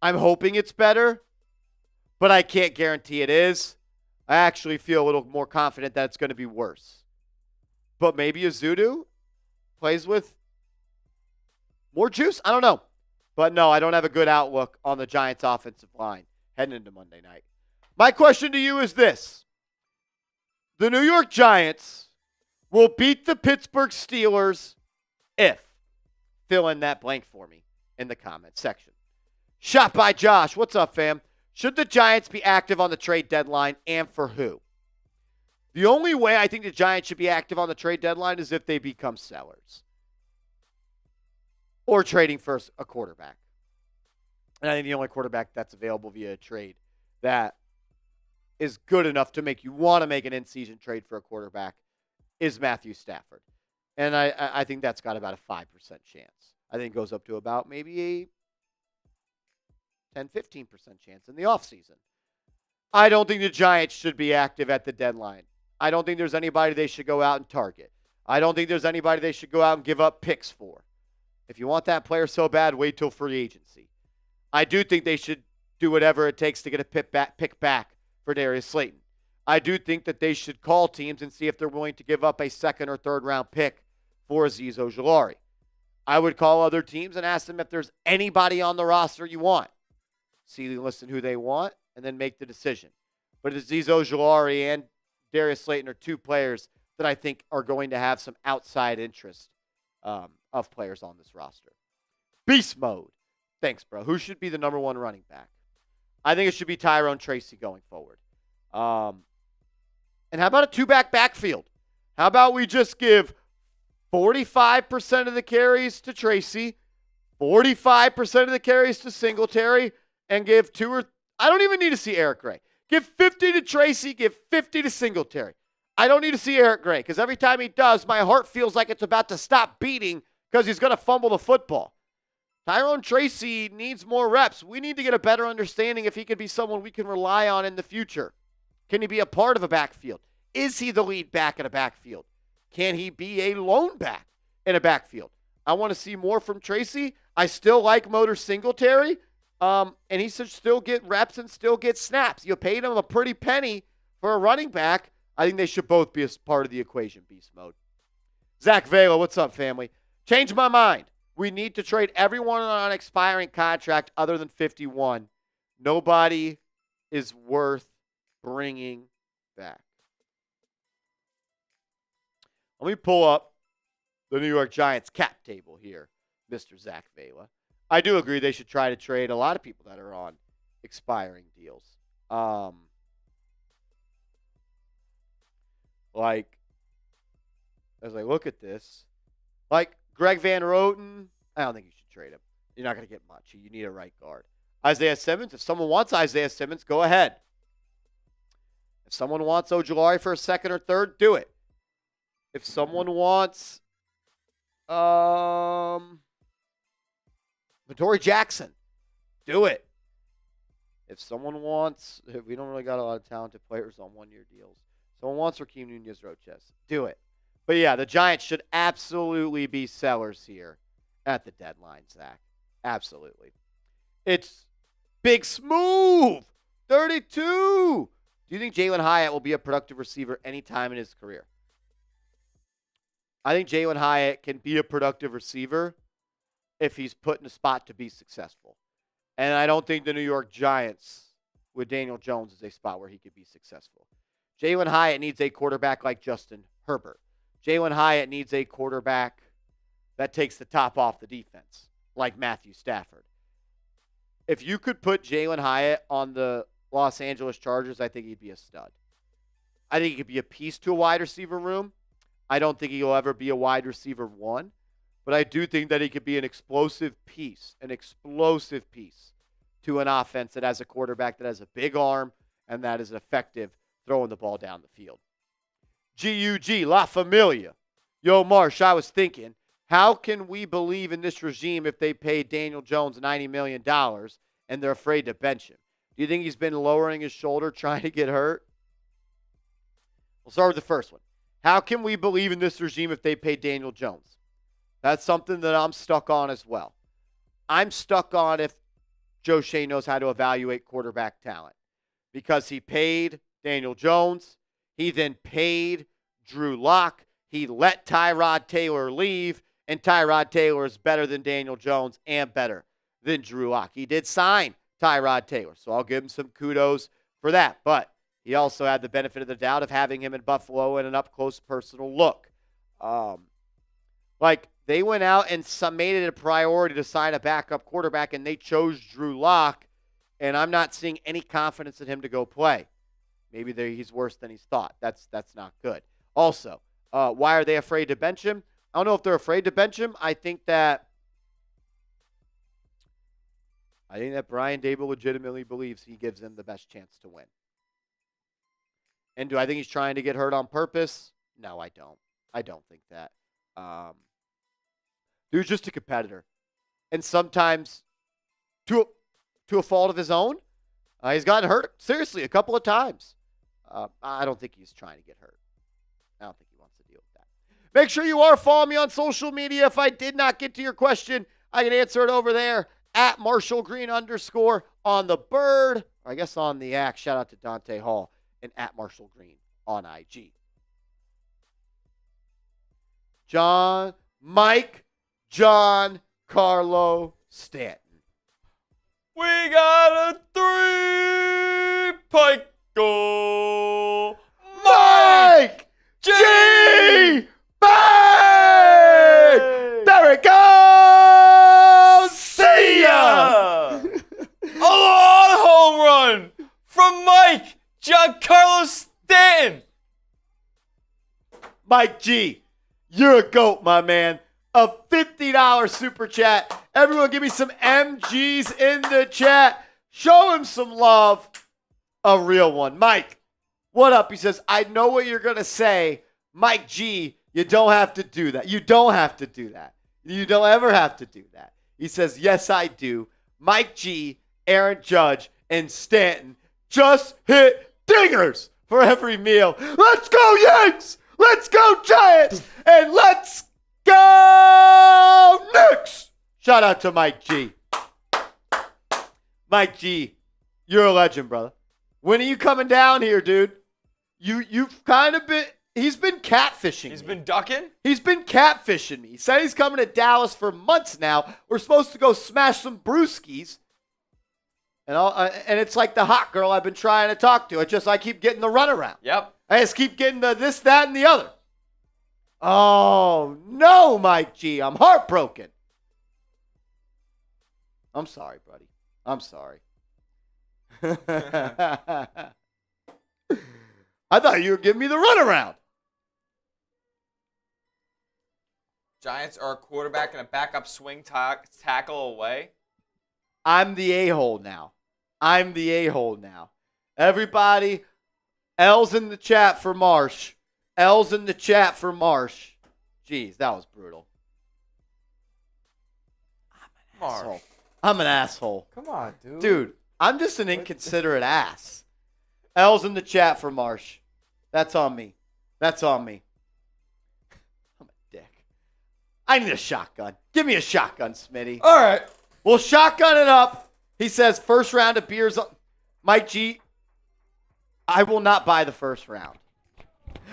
hoping it's better, but I can't guarantee it is. I actually feel a little more confident that it's going to be worse. But maybe Ezeudu plays with more juice? I don't know. But no, I don't have a good outlook on the Giants' offensive line heading into Monday night. My question to you is this. The New York Giants will beat the Pittsburgh Steelers if. Fill in that blank for me in the comments section. Shot by Josh. What's up, fam? Should the Giants be active on the trade deadline, and for who? The only way I think the Giants should be active on the trade deadline is if they become sellers or trading for a quarterback. And I think the only quarterback that's available via a trade that is good enough to make you want to make an in-season trade for a quarterback is Matthew Stafford. And I think that's got about a 5% chance. I think it goes up to about maybe a 10-15% chance in the offseason. I don't think the Giants should be active at the deadline. I don't think there's anybody they should go out and target. I don't think there's anybody they should go out and give up picks for. If you want that player so bad, wait till free agency. I do think they should do whatever it takes to get a pick back for Darius Slayton. I do think that they should call teams and see if they're willing to give up a second or third round pick for Azeez Ojulari. I would call other teams and ask them if there's anybody on the roster you want. See, listen who they want, and then make the decision. But Azeez Ojulari and Darius Slayton are two players that I think are going to have some outside interest of players on this roster. Beast mode. Thanks, bro. Who should be the number one running back? I think it should be Tyrone Tracy going forward. And how about a two-back backfield? How about we just give 45% of the carries to Tracy, 45% of the carries to Singletary, and give I don't even need to see Eric Gray. Give 50 to Tracy, give 50 to Singletary. I don't need to see Eric Gray because every time he does, my heart feels like it's about to stop beating because he's going to fumble the football. Tyrone Tracy needs more reps. We need to get a better understanding if he could be someone we can rely on in the future. Can he be a part of a backfield? Is he the lead back in a backfield? Can he be a lone back in a backfield? I want to see more from Tracy. I still like Motor Singletary, and he should still get reps and still get snaps. You paid him a pretty penny for a running back. I think they should both be a part of the equation, beast mode. Zach Vela, what's up, family? Change my mind. We need to trade everyone on an expiring contract other than 51. Nobody is worth bringing back. Let me pull up the New York Giants cap table here, Mr. Zach Vela. I do agree they should try to trade a lot of people that are on expiring deals. As I look at this, like Greg Van Roten, I don't think you should trade him. You're not going to get much. You need a right guard. Isaiah Simmons, if someone wants Isaiah Simmons, go ahead. If someone wants Ojulari for a second or third, do it. If someone wants Vittori Jackson, do it. If someone wants, we don't really got a lot of talented players on one-year deals. Someone wants Rakeem Nunez-Roches, do it. But yeah, the Giants should absolutely be sellers here at the deadline, Zach. Absolutely. It's Big Smooth, 32. Do you think Jalen Hyatt will be a productive receiver anytime in his career? I think Jalen Hyatt can be a productive receiver if he's put in a spot to be successful. And I don't think the New York Giants with Daniel Jones is a spot where he could be successful. Jalen Hyatt needs a quarterback like Justin Herbert. Jalen Hyatt needs a quarterback that takes the top off the defense, like Matthew Stafford. If you could put Jalen Hyatt on the Los Angeles Chargers, I think he'd be a stud. I think he could be a piece to a wide receiver room. I don't think he'll ever be a wide receiver one, but I do think that he could be an explosive piece to an offense that has a quarterback that has a big arm and that is effective throwing the ball down the field. GUG, La Familia. Yo, Marsh, I was thinking, how can we believe in this regime if they pay Daniel Jones $90 million and they're afraid to bench him. Do you think he's been lowering his shoulder trying to get hurt? We'll start with the first one. How can we believe in this regime if they pay Daniel Jones? That's something that I'm stuck on as well. I'm stuck on if Joe Shea knows how to evaluate quarterback talent because he paid Daniel Jones. He then paid Drew Lock. He let Tyrod Taylor leave, and Tyrod Taylor is better than Daniel Jones and better than Drew Lock. He did sign Tyrod Taylor, so I'll give him some kudos for that. But he also had the benefit of the doubt of having him in Buffalo in an up-close personal look. They went out and made it a priority to sign a backup quarterback, and they chose Drew Lock, and I'm not seeing any confidence in him to go play. Maybe he's worse than he's thought. That's not good. Also, why are they afraid to bench him? I don't know if they're afraid to bench him. I think that Brian Daboll legitimately believes he gives them the best chance to win. And do I think he's trying to get hurt on purpose? No, I don't. I don't think that. Dude's just a competitor. And sometimes, to a fault of his own, he's gotten hurt, seriously, a couple of times. I don't think he's trying to get hurt. I don't think he wants to deal with that. Make sure you are following me on social media. If I did not get to your question, I can answer it over there at @MarshallGreen_ on the Bird, or I guess on the Act. Shout out to Dante Hall and at @MarshallGreen on IG. John Carlo Stanton. We got a 3-point goal. Mike G. Bang! There it goes! See ya! A long home run from Mike Giancarlo Stanton. Mike G, you're a GOAT, my man. A $50 super chat. Everyone give me some MGs in the chat. Show him some love. A real one. Mike, what up? He says, I know what you're going to say. Mike G, you don't have to do that. You don't have to do that. You don't ever have to do that. He says, yes, I do. Mike G, Aaron Judge, and Stanton just hit dingers for every meal. Let's go, Yanks! Let's go, Giants! And let's go, Knicks! Shout out to Mike G. Mike G, you're a legend, brother. When are you coming down here, dude? You've kind of been... He's been catfishing He's me. been ducking? He's been catfishing me. He said he's coming to Dallas for months now. We're supposed to go smash some brewskis. And it's like the hot girl I've been trying to talk to. I keep getting the runaround. Yep. I just keep getting the this, that, and the other. Oh, no, Mike G. I'm heartbroken. I'm sorry, buddy. I'm sorry. I thought you were giving me the runaround. Giants are a quarterback and a backup swing tackle away. I'm the a-hole now. Everybody, L's in the chat for Marsh. L's in the chat for Marsh. Jeez, that was brutal. I'm an asshole. Come on, dude. Dude, I'm just an inconsiderate ass. L's in the chat for Marsh. That's on me. I'm a dick. I need a shotgun. Give me a shotgun, Smitty. All right. We'll shotgun it up. He says, first round of beers. Mike G, I will not buy the first round.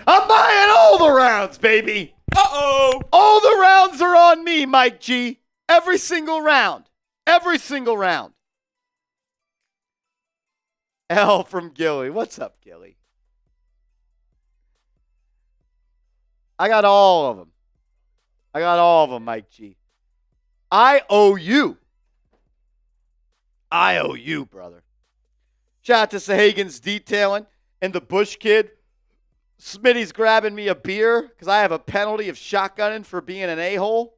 I'm buying all the rounds, baby. Uh-oh. All the rounds are on me, Mike G. Every single round. L from Gilly. What's up, Gilly? I got all of them, Mike G. I owe you, brother. Shout out to Sahagins Detailing and the Bush Kid. Smitty's grabbing me a beer because I have a penalty of shotgunning for being an a-hole.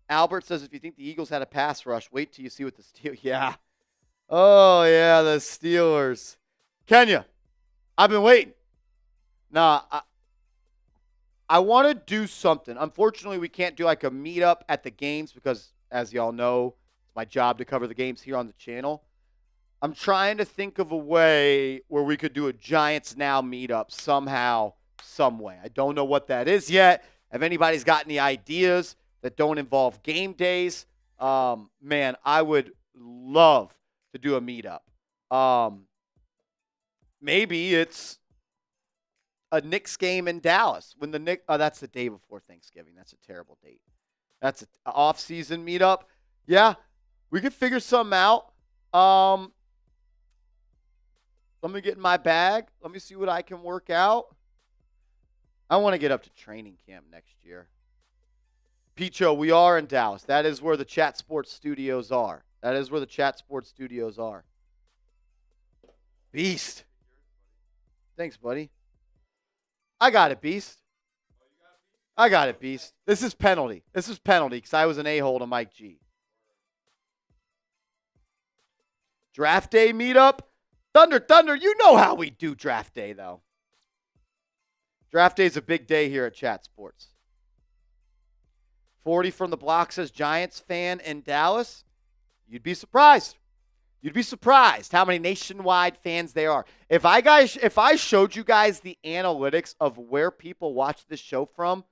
Albert says, if you think the Eagles had a pass rush, wait till you see what the Steelers... Yeah. Oh, yeah, the Steelers. Kenya, I've been waiting. Nah, I want to do something. Unfortunately, we can't do like a meetup at the games because, as y'all know, it's my job to cover the games here on the channel. I'm trying to think of a way where we could do a Giants Now meetup somehow, some way. I don't know what that is yet. If anybody's got any ideas that don't involve game days, man, I would love to do a meetup. Maybe it's a Knicks game in Dallas. When the Knicks, that's the day before Thanksgiving. That's a terrible date. That's an off-season meetup. Yeah, we could figure something out. Let me get in my bag. Let me see what I can work out. I want to get up to training camp next year. Picho, we are in Dallas. That is where the Chat Sports Studios are. Beast. Thanks, buddy. I got it, Beast. This is penalty because I was an a-hole to Mike G. Draft day meetup. Thunder, you know how we do draft day, though. Draft day is a big day here at Chat Sports. 40 from the block says Giants fan in Dallas. You'd be surprised. How many nationwide fans there are. If I showed you guys the analytics of where people watch this show from,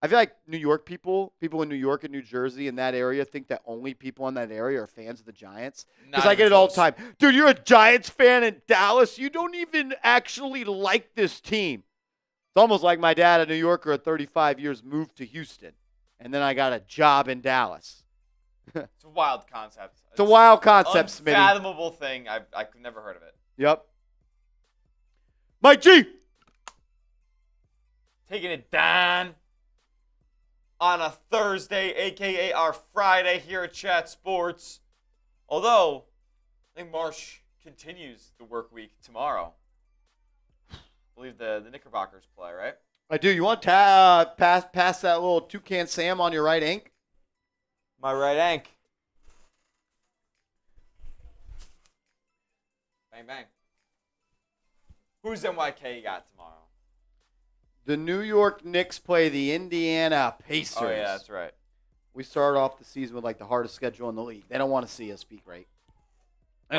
I feel like New York people in New York and New Jersey in that area think that only people in that area are fans of the Giants. Because I get it all the time. Dude, you're a Giants fan in Dallas. You don't even actually like this team. It's almost like my dad, a New Yorker at 35 years, moved to Houston. And then I got a job in Dallas. It's a wild concept. It's a wild concept, Smitty. Unfathomable thing. I've never heard of it. Yep. Mike G. Taking it down on a Thursday, a.k.a. our Friday here at Chat Sports. Although, I think Marsh continues the work week tomorrow. I believe the Knickerbockers play, right? I do. You want to pass that little Toucan Sam on your right ankle? My right ankle. Bang, bang. Who's NYK got tomorrow? The New York Knicks play the Indiana Pacers. Oh, yeah, that's right. We start off the season with, like, the hardest schedule in the league. They don't want to see us be great. Hey,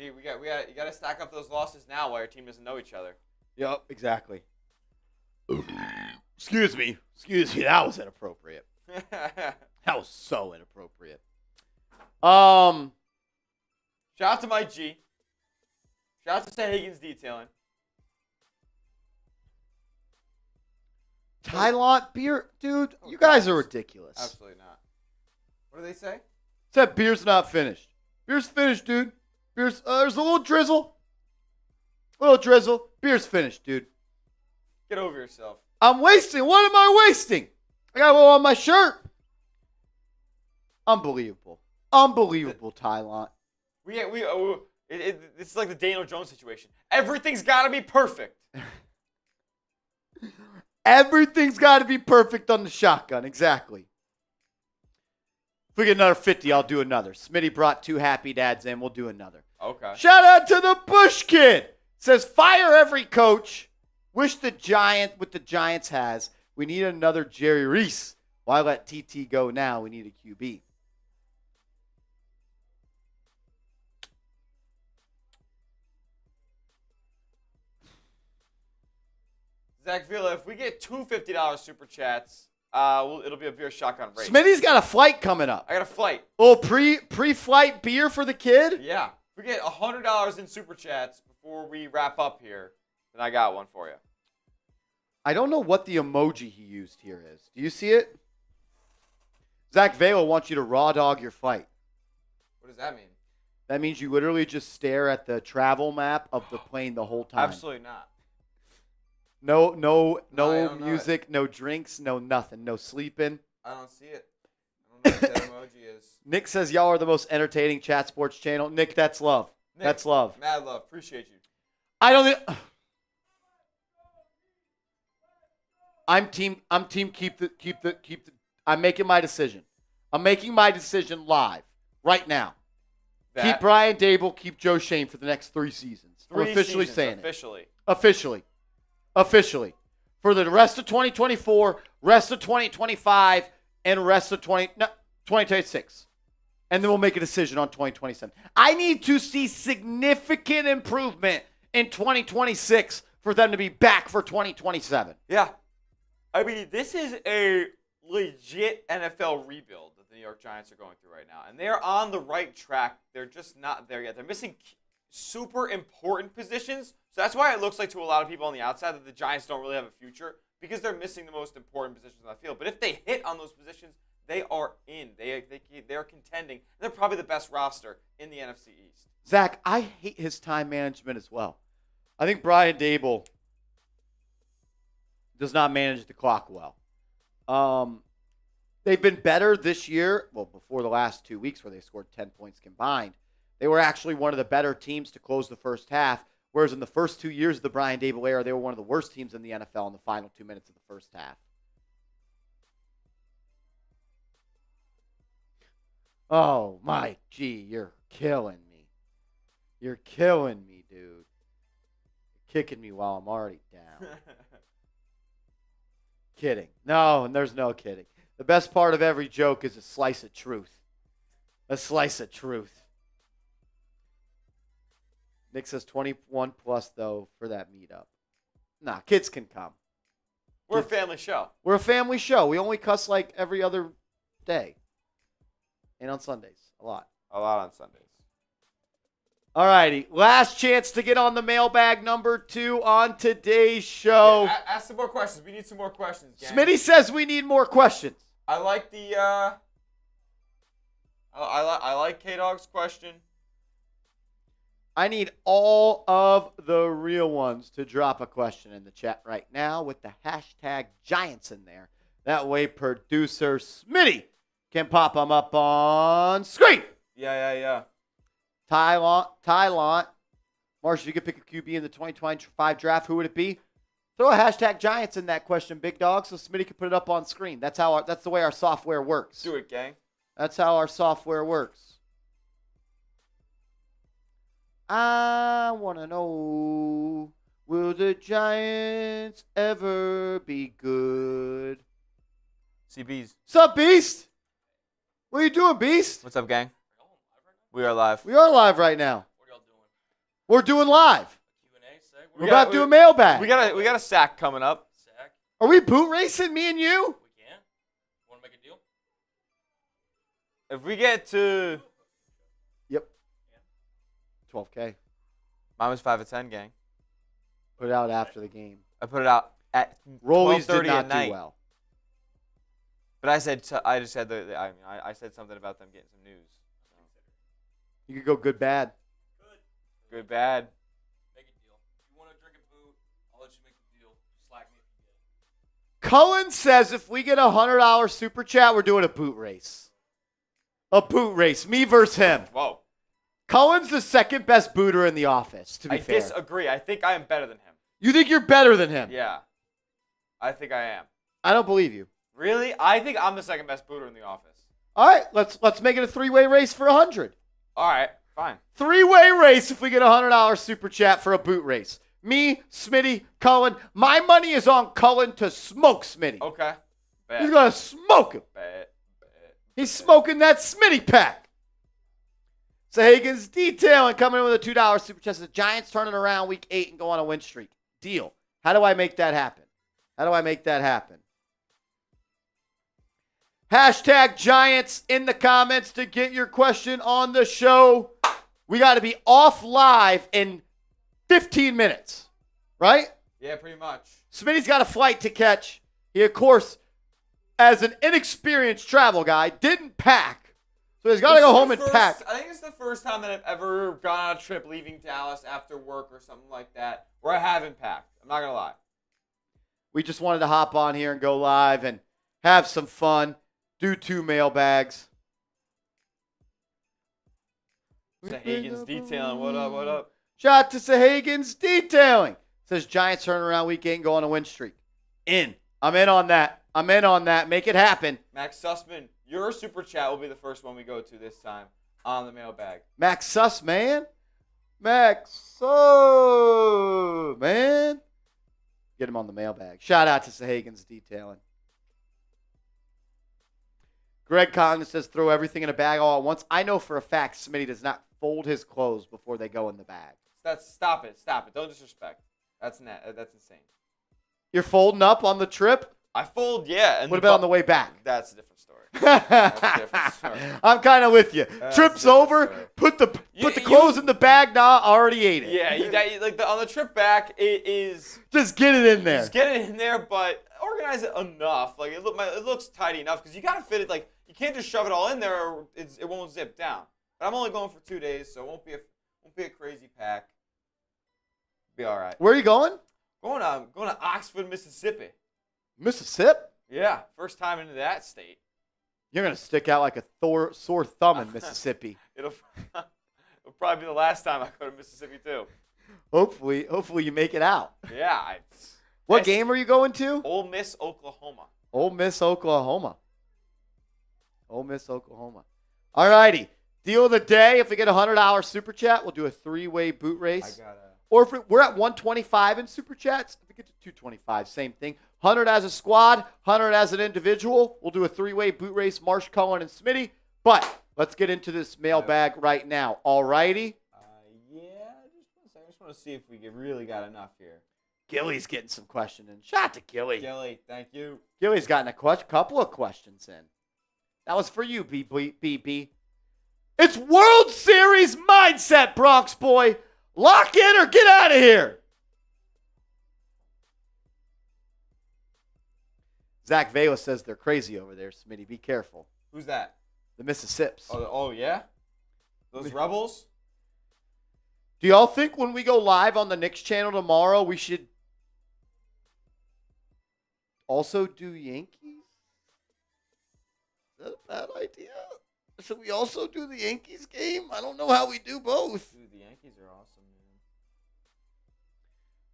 you got to stack up those losses now while your team doesn't know each other. Yep, exactly. Excuse me. That was inappropriate. That was so inappropriate. Shout out to Mike G. Shout out to Seth Higgins Detailing. Thailand beer, dude. You guys are ridiculous. Absolutely not. What do they say? Said beer's not finished. Beer's finished, dude. Beer's there's a little drizzle. Beer's finished, dude. Get over yourself. I'm wasting. What am I wasting? I got a little on my shirt. Unbelievable, Thailand. It's like the Daniel Jones situation. Everything's got to be perfect. Everything's got to be perfect on the shotgun. Exactly. If we get another 50, I'll do another. Smitty brought 2 happy dads in. We'll do another. Okay. Shout out to the Bush Kid. Says, fire every coach. Wish the Giants has. We need another Jerry Reese. Why let TT go now? We need a QB. Zach Villa, if we get two $50 super chats, it'll be a beer shotgun race. Smitty's got a flight coming up. I got a flight. Oh, pre-flight beer for the kid? Yeah. If we get $100 in super chats before we wrap up here, then I got one for you. I don't know what the emoji he used here is. Do you see it? Zach Vela wants you to raw dog your flight. What does that mean? That means you literally just stare at the travel map of the plane the whole time. Absolutely not. No music, no drinks, no nothing, no sleeping. I don't see it. I don't know what that emoji is. Nick says y'all are the most entertaining chat sports channel. Nick, that's love. Nick, that's love. Mad love. Appreciate you. I don't think I'm team keep the I'm making my decision. I'm making my decision live right now. Keep Brian Dable, keep Joe Shane for the next 3 seasons. I'm officially saying it. Officially. For the rest of 2024, rest of 2025, and rest of 2026. and then we'll make a decision on 2027. I need to see significant improvement in 2026 for them to be back for 2027. Yeah. I mean, this is a legit NFL rebuild that the New York Giants are going through right now. And they're on the right track. They're just not there yet. They're missing super important positions. So that's why it looks like to a lot of people on the outside that the Giants don't really have a future, because they're missing the most important positions on the field. But if they hit on those positions, they are in. They're contending. They're probably the best roster in the NFC East. Zach, I hate his time management as well. I think Brian Dable does not manage the clock well. They've been better this year. Well, before the last 2 weeks where they scored 10 points combined, they were actually one of the better teams to close the first half, whereas in the first 2 years of the Brian Dable era, they were one of the worst teams in the NFL in the final 2 minutes of the first half. Oh, my G, you're killing me. You're killing me, dude. You're kicking me while I'm already down. Kidding. No, and there's no kidding. The best part of every joke is a slice of truth. A slice of truth. Nick says 21 plus, though, for that meetup. Nah, kids can come. We're a family show. We're a family show. We only cuss like every other day. And on Sundays. A lot. A lot on Sundays. All righty. Last chance to get on the mailbag number 2 on today's show. Yeah, ask some more questions. We need some more questions, gang. Smitty says we need more questions. I like the I like K-Dog's question. I need all of the real ones to drop a question in the chat right now with the hashtag Giants in there. That way producer Smitty can pop them up on screen. Yeah. Tylant. Marsh, if you could pick a QB in the 2025 draft, who would it be? Throw a hashtag Giants in that question, big dog, so Smitty can put it up on screen. That's the way our software works. Do it, gang. That's how our software works. I want to know, will the Giants ever be good? CBs. Sup, Beast? What are you doing, Beast? What's up, gang? We are live. We are live right now. What are y'all doing? We're doing live. Q&A seg? We're about to do a mailbag. We got a sack coming up. Sack? Are we boot racing, me and you? We can. Want to make a deal? If we get to Yep. 12K. mine was 5 of 10, gang. Put it out after the game. I put it out at Rollies 12:30 did not at night. do well. But I said I just said I said something about them getting some news. You could go good, bad. Good, bad. Make a deal. If you want to drink a boot, I'll let you make the deal. Slack me if you get it. Cullen says if we get a $100 super chat, we're doing a boot race. A boot race. Me versus him. Whoa. Cullen's the second best booter in the office, to be I fair. disagree. I think I am better than him. You think you're better than him? Yeah. I think I am. I don't believe you. Really? I think I'm the second best booter in the office. All right, let's make it a 3-way race for 100. All right, fine. 3-way race if we get a $100 super chat for a boot race. Me, Smitty, Cullen. My money is on Cullen to smoke Smitty. Okay. Bet. He's going to smoke him. Bet. He's smoking that Smitty pack. Sahagan's detailing coming in with a $2 super chat. The Giants turning around week 8 and go on a win streak. Deal. How do I make that happen? Hashtag Giants in the comments to get your question on the show. We got to be off live in 15 minutes, right? Yeah, pretty much. Smitty's got a flight to catch. He, of course, as an inexperienced travel guy, didn't pack. So he's got to go home and pack. I think it's the first time that I've ever gone on a trip leaving Dallas after work or something like that where I haven't packed. I'm not going to lie. We just wanted to hop on here and go live and have some fun. Do 2 mailbags. Sahagan's detailing. What up? Shout out to Sahagan's detailing. Says Giants turn around week 8 and go on a win streak. I'm in on that. Make it happen. Max Sussman, your super chat will be the first one we go to this time on the mailbag. Max Suss, man. Get him on the mailbag. Shout out to Sahagan's detailing. Greg Condon says throw everything in a bag all at once. I know for a fact Smitty does not fold his clothes before they go in the bag. Stop it. Don't disrespect. That's insane. You're folding up on the trip? I fold, yeah. And What about on the way back? That's a different story. That's a different story. I'm kind of with you. That's Trip's a different over. story. Put the clothes in the bag. Nah, already ate it. Yeah, on the trip back, it is Just get it in there. just get it in there, but organize it enough. Like it looks tidy enough because you gotta fit it. Like you can't just shove it all in there, or it won't zip down. But I'm only going for 2 days, so it won't be a crazy pack. Be all right. Where are you going? Going to Oxford, Mississippi. Mississippi? Yeah, first time into that state. You're going to stick out like a sore thumb in Mississippi. It'll probably be the last time I go to Mississippi too. Hopefully you make it out. Yeah. What game are you going to? Ole Miss, Oklahoma. Ole Miss, Oklahoma. Ole Miss, Oklahoma. All righty. Deal of the day. If we get a $100 super chat, we'll do a 3-way boot race. Or if we're at 125 in super chats, if we get to 225, same thing. 100 as a squad, 100 as an individual. We'll do a 3-way boot race, Marsh, Cohen, and Smitty. But let's get into this mailbag right now. All righty? Yeah, I just want to see if we really got enough here. Gilly's getting some questions in. Shout out to Gilly. Gilly, thank you. Gilly's gotten a couple of questions in. That was for you, BB. It's World Series mindset, Bronx boy. Lock in or get out of here. Zach Vela says they're crazy over there, Smitty. Be careful. Who's that? The Mississips. Oh yeah? Those Rebels? Do y'all think when we go live on the Knicks channel tomorrow, we should also do Yankees? Is that a bad idea? Should we also do the Yankees game? I don't know how we do both. Dude, the Yankees are awesome, man.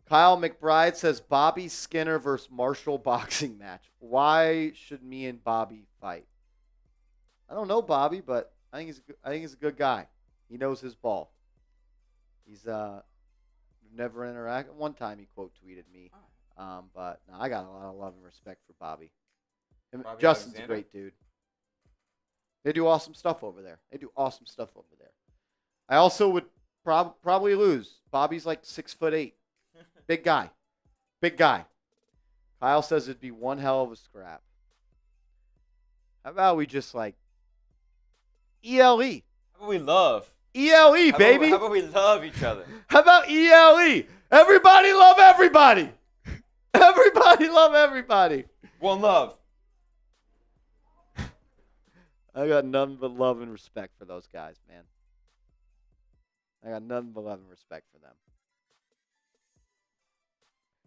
Kyle McBride says Bobby Skinner versus Marshall boxing match. Why should me and Bobby fight? I don't know Bobby, but I think he's a good guy. He knows his ball. He's never interacted. One time he quote tweeted me, but no, I got a lot of love and respect for Bobby. And Bobby Justin's Alexander? a great dude. They do awesome stuff over there. I also would probably lose. Bobby's like 6'8". Big guy. Kyle says it'd be one hell of a scrap. How about we just like ELE? How about we love? ELE, baby. How about we love each other? How about ELE? Everybody love everybody. Everybody love everybody. One love. I got nothing but love and respect for those guys, man. I got nothing but love and respect for them.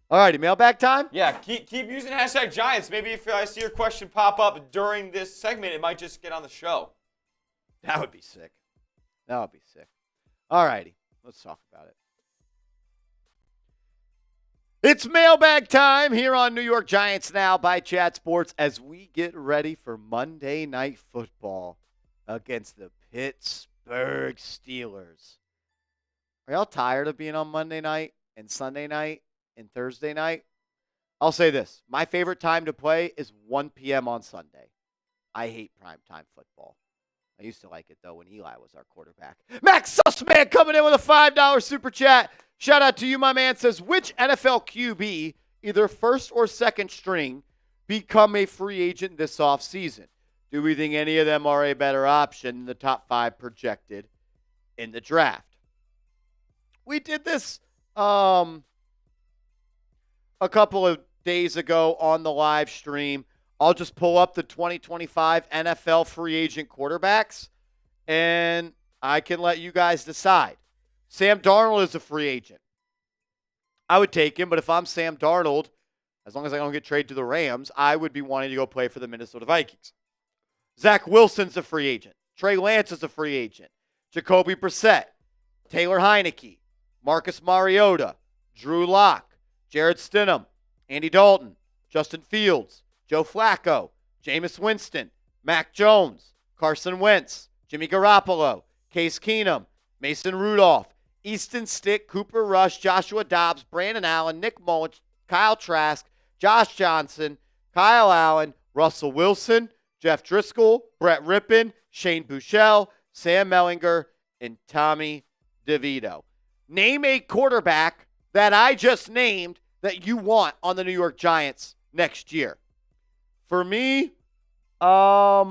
All righty, mailbag time? Yeah, keep using hashtag Giants. Maybe if I see your question pop up during this segment, it might just get on the show. That would be sick. All righty, let's talk about it. It's mailbag time here on New York Giants Now by Chat Sports as we get ready for Monday Night Football against the Pittsburgh Steelers. Are y'all tired of being on Monday night and Sunday night and Thursday night? I'll say this. My favorite time to play is 1 p.m. on Sunday. I hate primetime football. I used to like it, though, when Eli was our quarterback. Max Sussman coming in with a $5 super chat. Shout out to you, my man. Says, which NFL QB, either first or second string, become a free agent this offseason? Do we think any of them are a better option than the top 5 projected in the draft? We did this a couple of days ago on the live stream. I'll just pull up the 2025 NFL free agent quarterbacks, and I can let you guys decide. Sam Darnold is a free agent. I would take him, but if I'm Sam Darnold, as long as I don't get traded to the Rams, I would be wanting to go play for the Minnesota Vikings. Zach Wilson's a free agent. Trey Lance is a free agent. Jacoby Brissett, Taylor Heineke, Marcus Mariota, Drew Lock, Jared Stidham, Andy Dalton, Justin Fields, Joe Flacco, Jameis Winston, Mac Jones, Carson Wentz, Jimmy Garoppolo, Case Keenum, Mason Rudolph, Easton Stick, Cooper Rush, Joshua Dobbs, Brandon Allen, Nick Mullins, Kyle Trask, Josh Johnson, Kyle Allen, Russell Wilson, Jeff Driscoll, Brett Rippon, Shane Buechele, Sam Mellinger, and Tommy DeVito. Name a quarterback that I just named that you want on the New York Giants next year. For me, I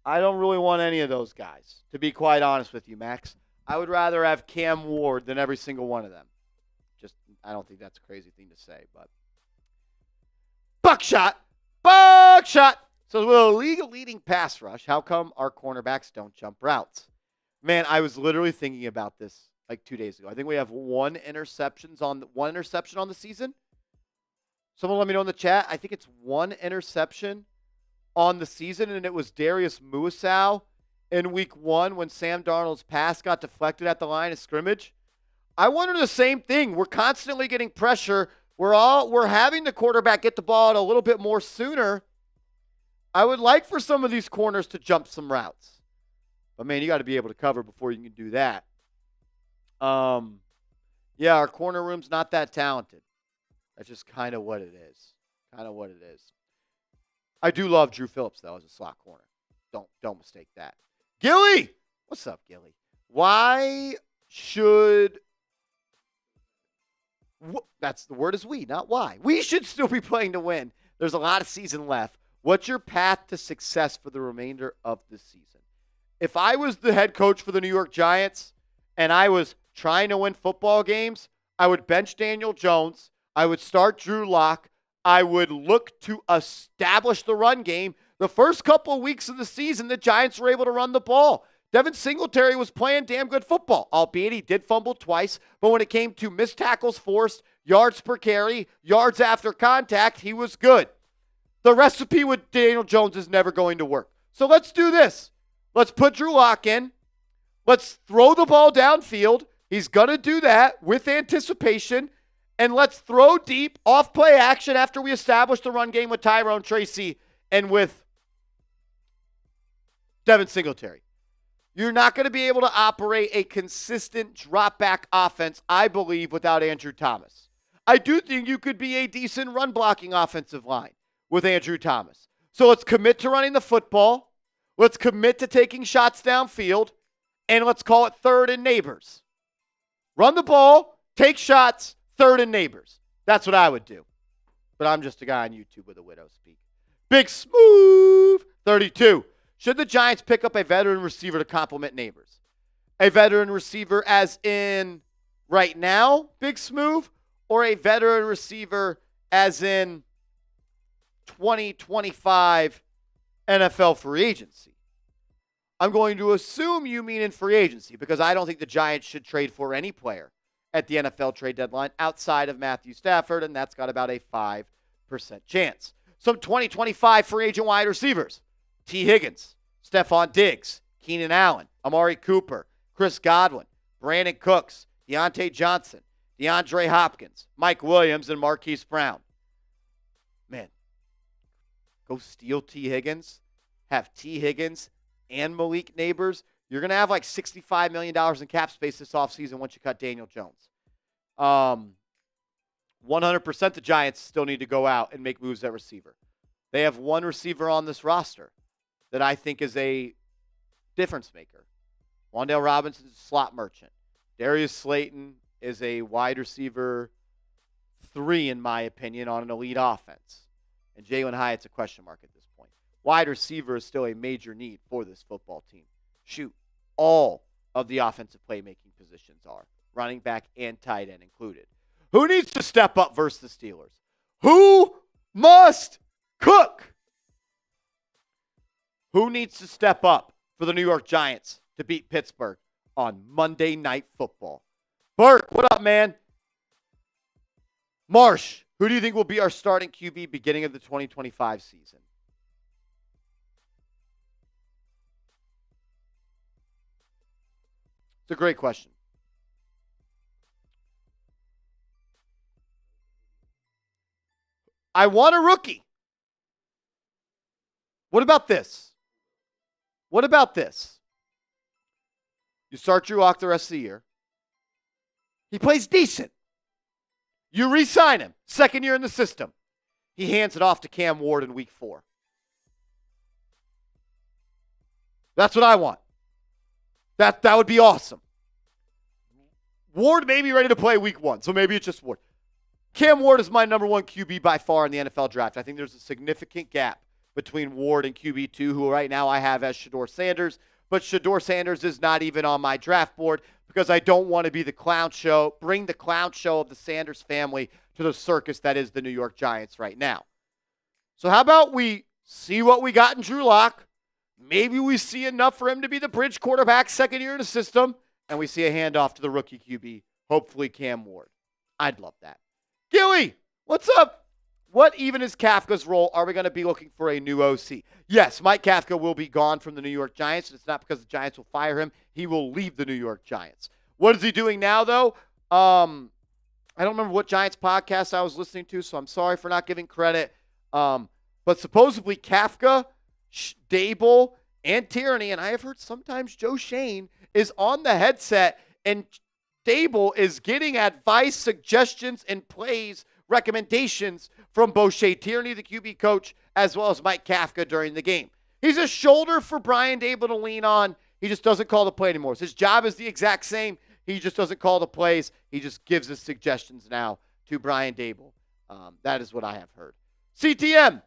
don't really want any of those guys, to be quite honest with you, Max. I would rather have Cam Ward than every single one of them. Just, I don't think that's a crazy thing to say, but. Buckshot! So with a league-leading pass rush, how come our cornerbacks don't jump routes? Man, I was literally thinking about this like 2 days ago. I think we have one interception on the season. Someone let me know in the chat. I think it's one interception on the season, and it was Darius Muasau in week 1 when Sam Darnold's pass got deflected at the line of scrimmage. I wonder the same thing. We're constantly getting pressure. We're having the quarterback get the ball out a little bit more sooner. I would like for some of these corners to jump some routes. But, man, you got to be able to cover before you can do that. Yeah, our corner room's not that talented. That's just kind of what it is. I do love Drew Phillips, though, as a slot corner. Don't mistake that. Gilly! What's up, Gilly? Why should... That's the word is we, not why. We should still be playing to win. There's a lot of season left. What's your path to success for the remainder of the season? If I was the head coach for the New York Giants and I was trying to win football games, I would bench Daniel Jones. I would start Drew Lock. I would look to establish the run game. The first couple of weeks of the season, the Giants were able to run the ball. Devin Singletary was playing damn good football, albeit he did fumble twice. But when it came to missed tackles forced, yards per carry, yards after contact, he was good. The recipe with Daniel Jones is never going to work. So let's do this. Let's put Drew Lock in. Let's throw the ball downfield. He's going to do that with anticipation. And let's throw deep off play action after we establish the run game with Tyrone Tracy and with Devin Singletary. You're not going to be able to operate a consistent drop-back offense, I believe, without Andrew Thomas. I do think you could be a decent run-blocking offensive line with Andrew Thomas. So let's commit to running the football. Let's commit to taking shots downfield. And let's call it third and neighbors. Run the ball, take shots, third and neighbors. That's what I would do. But I'm just a guy on YouTube with a widow speak. Big Smooth 32. Should the Giants pick up a veteran receiver to complement Neighbors? A veteran receiver as in right now, Big Smooth, or a veteran receiver as in 2025 NFL free agency? I'm going to assume you mean in free agency because I don't think the Giants should trade for any player at the NFL trade deadline outside of Matthew Stafford, and that's got about a 5% chance. Some 2025 free agent wide receivers. T. Higgins, Stephon Diggs, Keenan Allen, Amari Cooper, Chris Godwin, Brandon Cooks, Deontay Johnson, DeAndre Hopkins, Mike Williams, and Marquise Brown. Man, go steal T. Higgins, have T. Higgins and Malik Neighbors. You're going to have like $65 million in cap space this offseason once you cut Daniel Jones. 100% the Giants still need to go out and make moves at receiver. They have one receiver on this roster that I think is a difference maker. Wan'Dale Robinson is a slot merchant. Darius Slayton is a wide receiver 3, in my opinion, on an elite offense. And Jalen Hyatt's a question mark at this point. Wide receiver is still a major need for this football team. Shoot, all of the offensive playmaking positions are. Running back and tight end included. Who needs to step up versus the Steelers? Who must cook? Who needs to step up for the New York Giants to beat Pittsburgh on Monday Night Football? Burke, what up, man? Marsh, who do you think will be our starting QB beginning of the 2025 season? It's a great question. I want a rookie. What about this? What about this? You start Drew Lock the rest of the year. He plays decent. You re-sign him. Second year in the system. He hands it off to Cam Ward in week 4. That's what I want. That would be awesome. Ward may be ready to play week 1, so maybe it's just Ward. Cam Ward is my number 1 QB by far in the NFL draft. I think there's a significant gap between Ward and QB2, who right now I have as Shedeur Sanders. But Shedeur Sanders is not even on my draft board because I don't want to be the clown show, bring the clown show of the Sanders family to the circus that is the New York Giants right now. So how about we see what we got in Drew Lock? Maybe we see enough for him to be the bridge quarterback second year in the system, and we see a handoff to the rookie QB, hopefully Cam Ward. I'd love that. Gilly, what's up? What even is Kafka's role? Are we going to be looking for a new OC? Yes, Mike Kafka will be gone from the New York Giants. It's not because the Giants will fire him. He will leave the New York Giants. What is he doing now, though? I don't remember what Giants podcast I was listening to, so I'm sorry for not giving credit. But supposedly Kafka, Dable, and Tierney, and I have heard sometimes Joe Shane, is on the headset, and Dable is getting advice, suggestions, and plays, recommendations from both Shea Tierney, the QB coach, as well as Mike Kafka during the game. He's a shoulder for Brian Dable to lean on. He just doesn't call the play anymore. His job is the exact same. He just doesn't call the plays. He just gives his suggestions now to Brian Dable. That is what I have heard. CTM,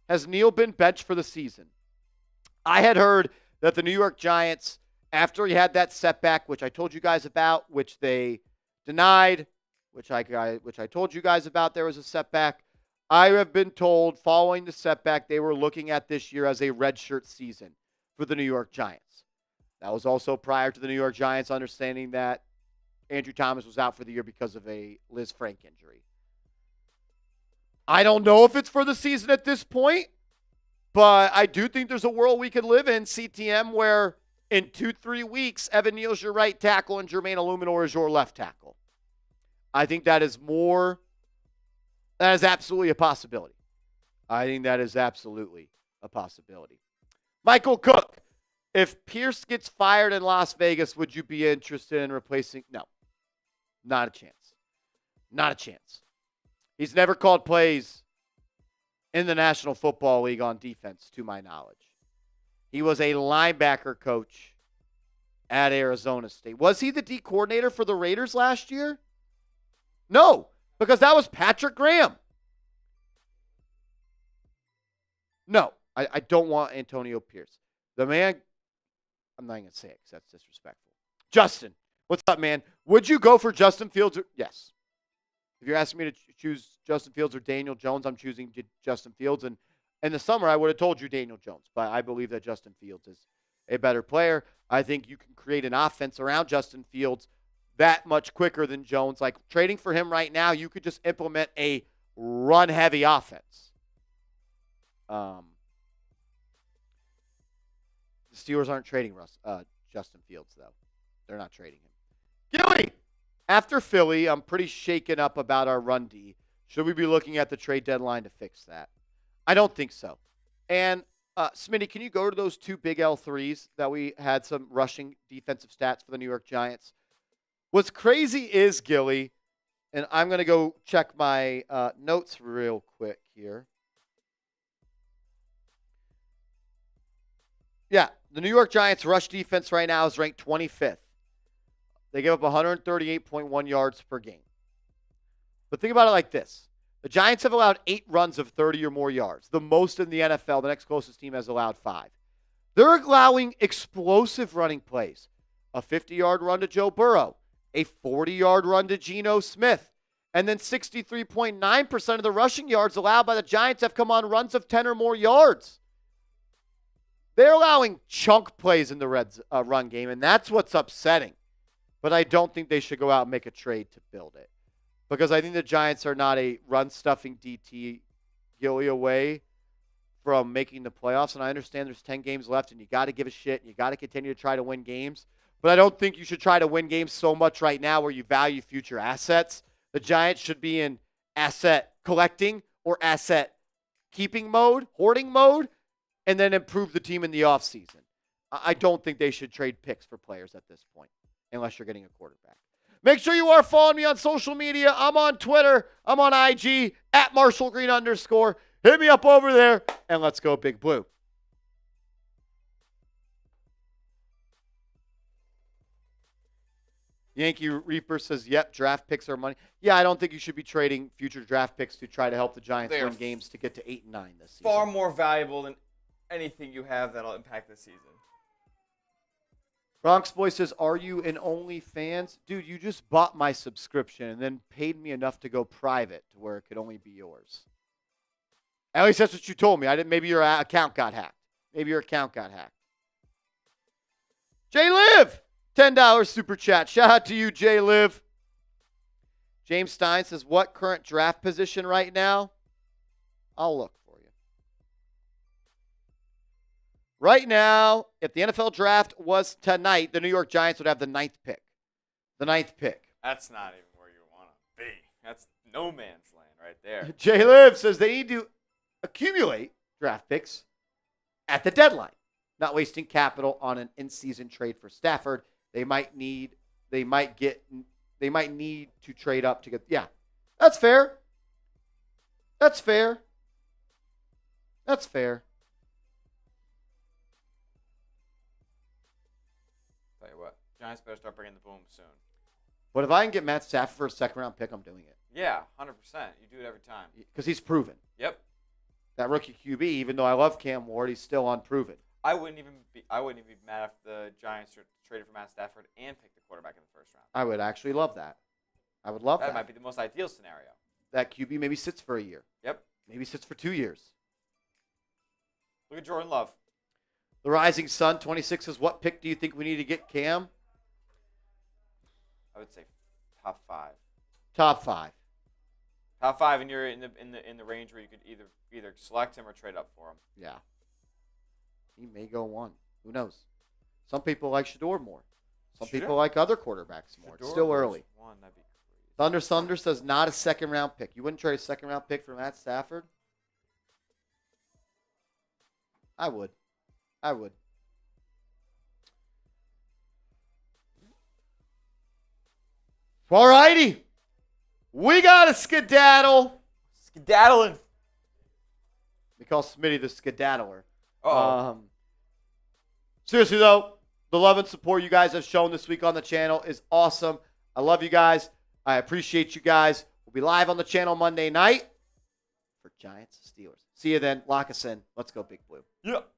has Neal been benched for the season? I had heard that the New York Giants, after he had that setback, which I told you guys about, which they denied, which I told you guys about, there was a setback. I have been told following the setback, they were looking at this year as a redshirt season for the New York Giants. That was also prior to the New York Giants understanding that Andrew Thomas was out for the year because of a Liz Frank injury. I don't know if it's for the season at this point, but I do think there's a world we could live in, CTM, where in 2-3 weeks, Evan Neal's your right tackle and Jermaine Illuminor is your left tackle. I think that is absolutely a possibility. I think that is absolutely a possibility. Michael Cook, if Pierce gets fired in Las Vegas, would you be interested in replacing? No, not a chance. Not a chance. He's never called plays in the National Football League on defense, to my knowledge. He was a linebacker coach at Arizona State. Was he the D coordinator for the Raiders last year? No, because that was Patrick Graham. No, I don't want Antonio Pierce. The man, I'm not going to say it because that's disrespectful. Justin, what's up, man? Would you go for Justin Fields? Yes. If you're asking me to choose Justin Fields or Daniel Jones, I'm choosing Justin Fields. And in the summer, I would have told you Daniel Jones, but I believe that Justin Fields is a better player. I think you can create an offense around Justin Fields that much quicker than Jones. Like trading for him right now, you could just implement a run-heavy offense. The Steelers aren't trading Justin Fields, though. They're not trading him. Gilly! After Philly, I'm pretty shaken up about our run D. Should we be looking at the trade deadline to fix that? I don't think so. And, Smitty, can you go to those 2 big L3s that we had some rushing defensive stats for the New York Giants? What's crazy is, Gilly, and I'm going to go check my notes real quick here. Yeah, the New York Giants rush defense right now is ranked 25th. They give up 138.1 yards per game. But think about it like this. The Giants have allowed 8 runs of 30 or more yards, the most in the NFL. The next closest team has allowed 5. They're allowing explosive running plays. A 50-yard run to Joe Burrow, a 40-yard run to Geno Smith, and then 63.9% of the rushing yards allowed by the Giants have come on runs of 10 or more yards. They're allowing chunk plays in the run game, and that's what's upsetting. But I don't think they should go out and make a trade to build it. Because I think the Giants are not a run-stuffing DT Gilly away from making the playoffs. And I understand there's 10 games left, and you got to give a shit, and you got to continue to try to win games. But I don't think you should try to win games so much right now where you value future assets. The Giants should be in asset collecting or asset keeping mode, hoarding mode, and then improve the team in the offseason. I don't think they should trade picks for players at this point, unless you're getting a quarterback. Make sure you are following me on social media. I'm on Twitter. I'm on IG, at @MarshallGreen_. Hit me up over there, and let's go Big Blue. Yankee Reaper says, yep, draft picks are money. Yeah, I don't think you should be trading future draft picks to try to help the Giants They are win games to get to 8 and 9 this season. Far more valuable than anything you have that'll impact this season. Bronx Boy says, are you an OnlyFans? Dude, you just bought my subscription and then paid me enough to go private to where it could only be yours. At least that's what you told me. Maybe your account got hacked. Jay Liv, $10 super chat. Shout out to you, Jay Liv. James Stein says, what current draft position right now? I'll look for you. Right now, if the NFL draft was tonight, the New York Giants would have the 9th pick. That's not even where you want to be. That's no man's land right there. Jay Liv says they need to accumulate draft picks at the deadline, not wasting capital on an in-season trade for Stafford. They might need to trade up to get. Yeah, that's fair. Tell you what, Giants better start bringing the boom soon. But if I can get Matt Stafford for a second-round pick, I'm doing it. Yeah, 100%. You do it every time. Because he's proven. Yep. That rookie QB, even though I love Cam Ward, he's still unproven. I wouldn't even be mad if the Giants traded for Matt Stafford and picked the quarterback in the first round. I would actually love that. I would love that. That might be the most ideal scenario. That QB maybe sits for a year. Yep. Maybe sits for 2 years. Look at Jordan Love. The Rising Sun 26 says, what pick do you think we need to get Cam? I would say top 5. Top 5. Top 5, and you're in the range where you could either select him or trade up for him. Yeah. He may go 1. Who knows? Some people like Shador more. Some people like other quarterbacks more. It's still early. 1, that'd be crazy. Thunder says not a second-round pick. You wouldn't trade a second-round pick for Matt Stafford? I would. All righty. We got a skedaddle. Skedaddling. We call Smitty the skedaddler. Uh-oh. Seriously, though, the love and support you guys have shown this week on the channel is awesome. I love you guys. I appreciate you guys. We'll be live on the channel Monday night for Giants Steelers. See you then. Lock us in. Let's go, Big Blue. Yep.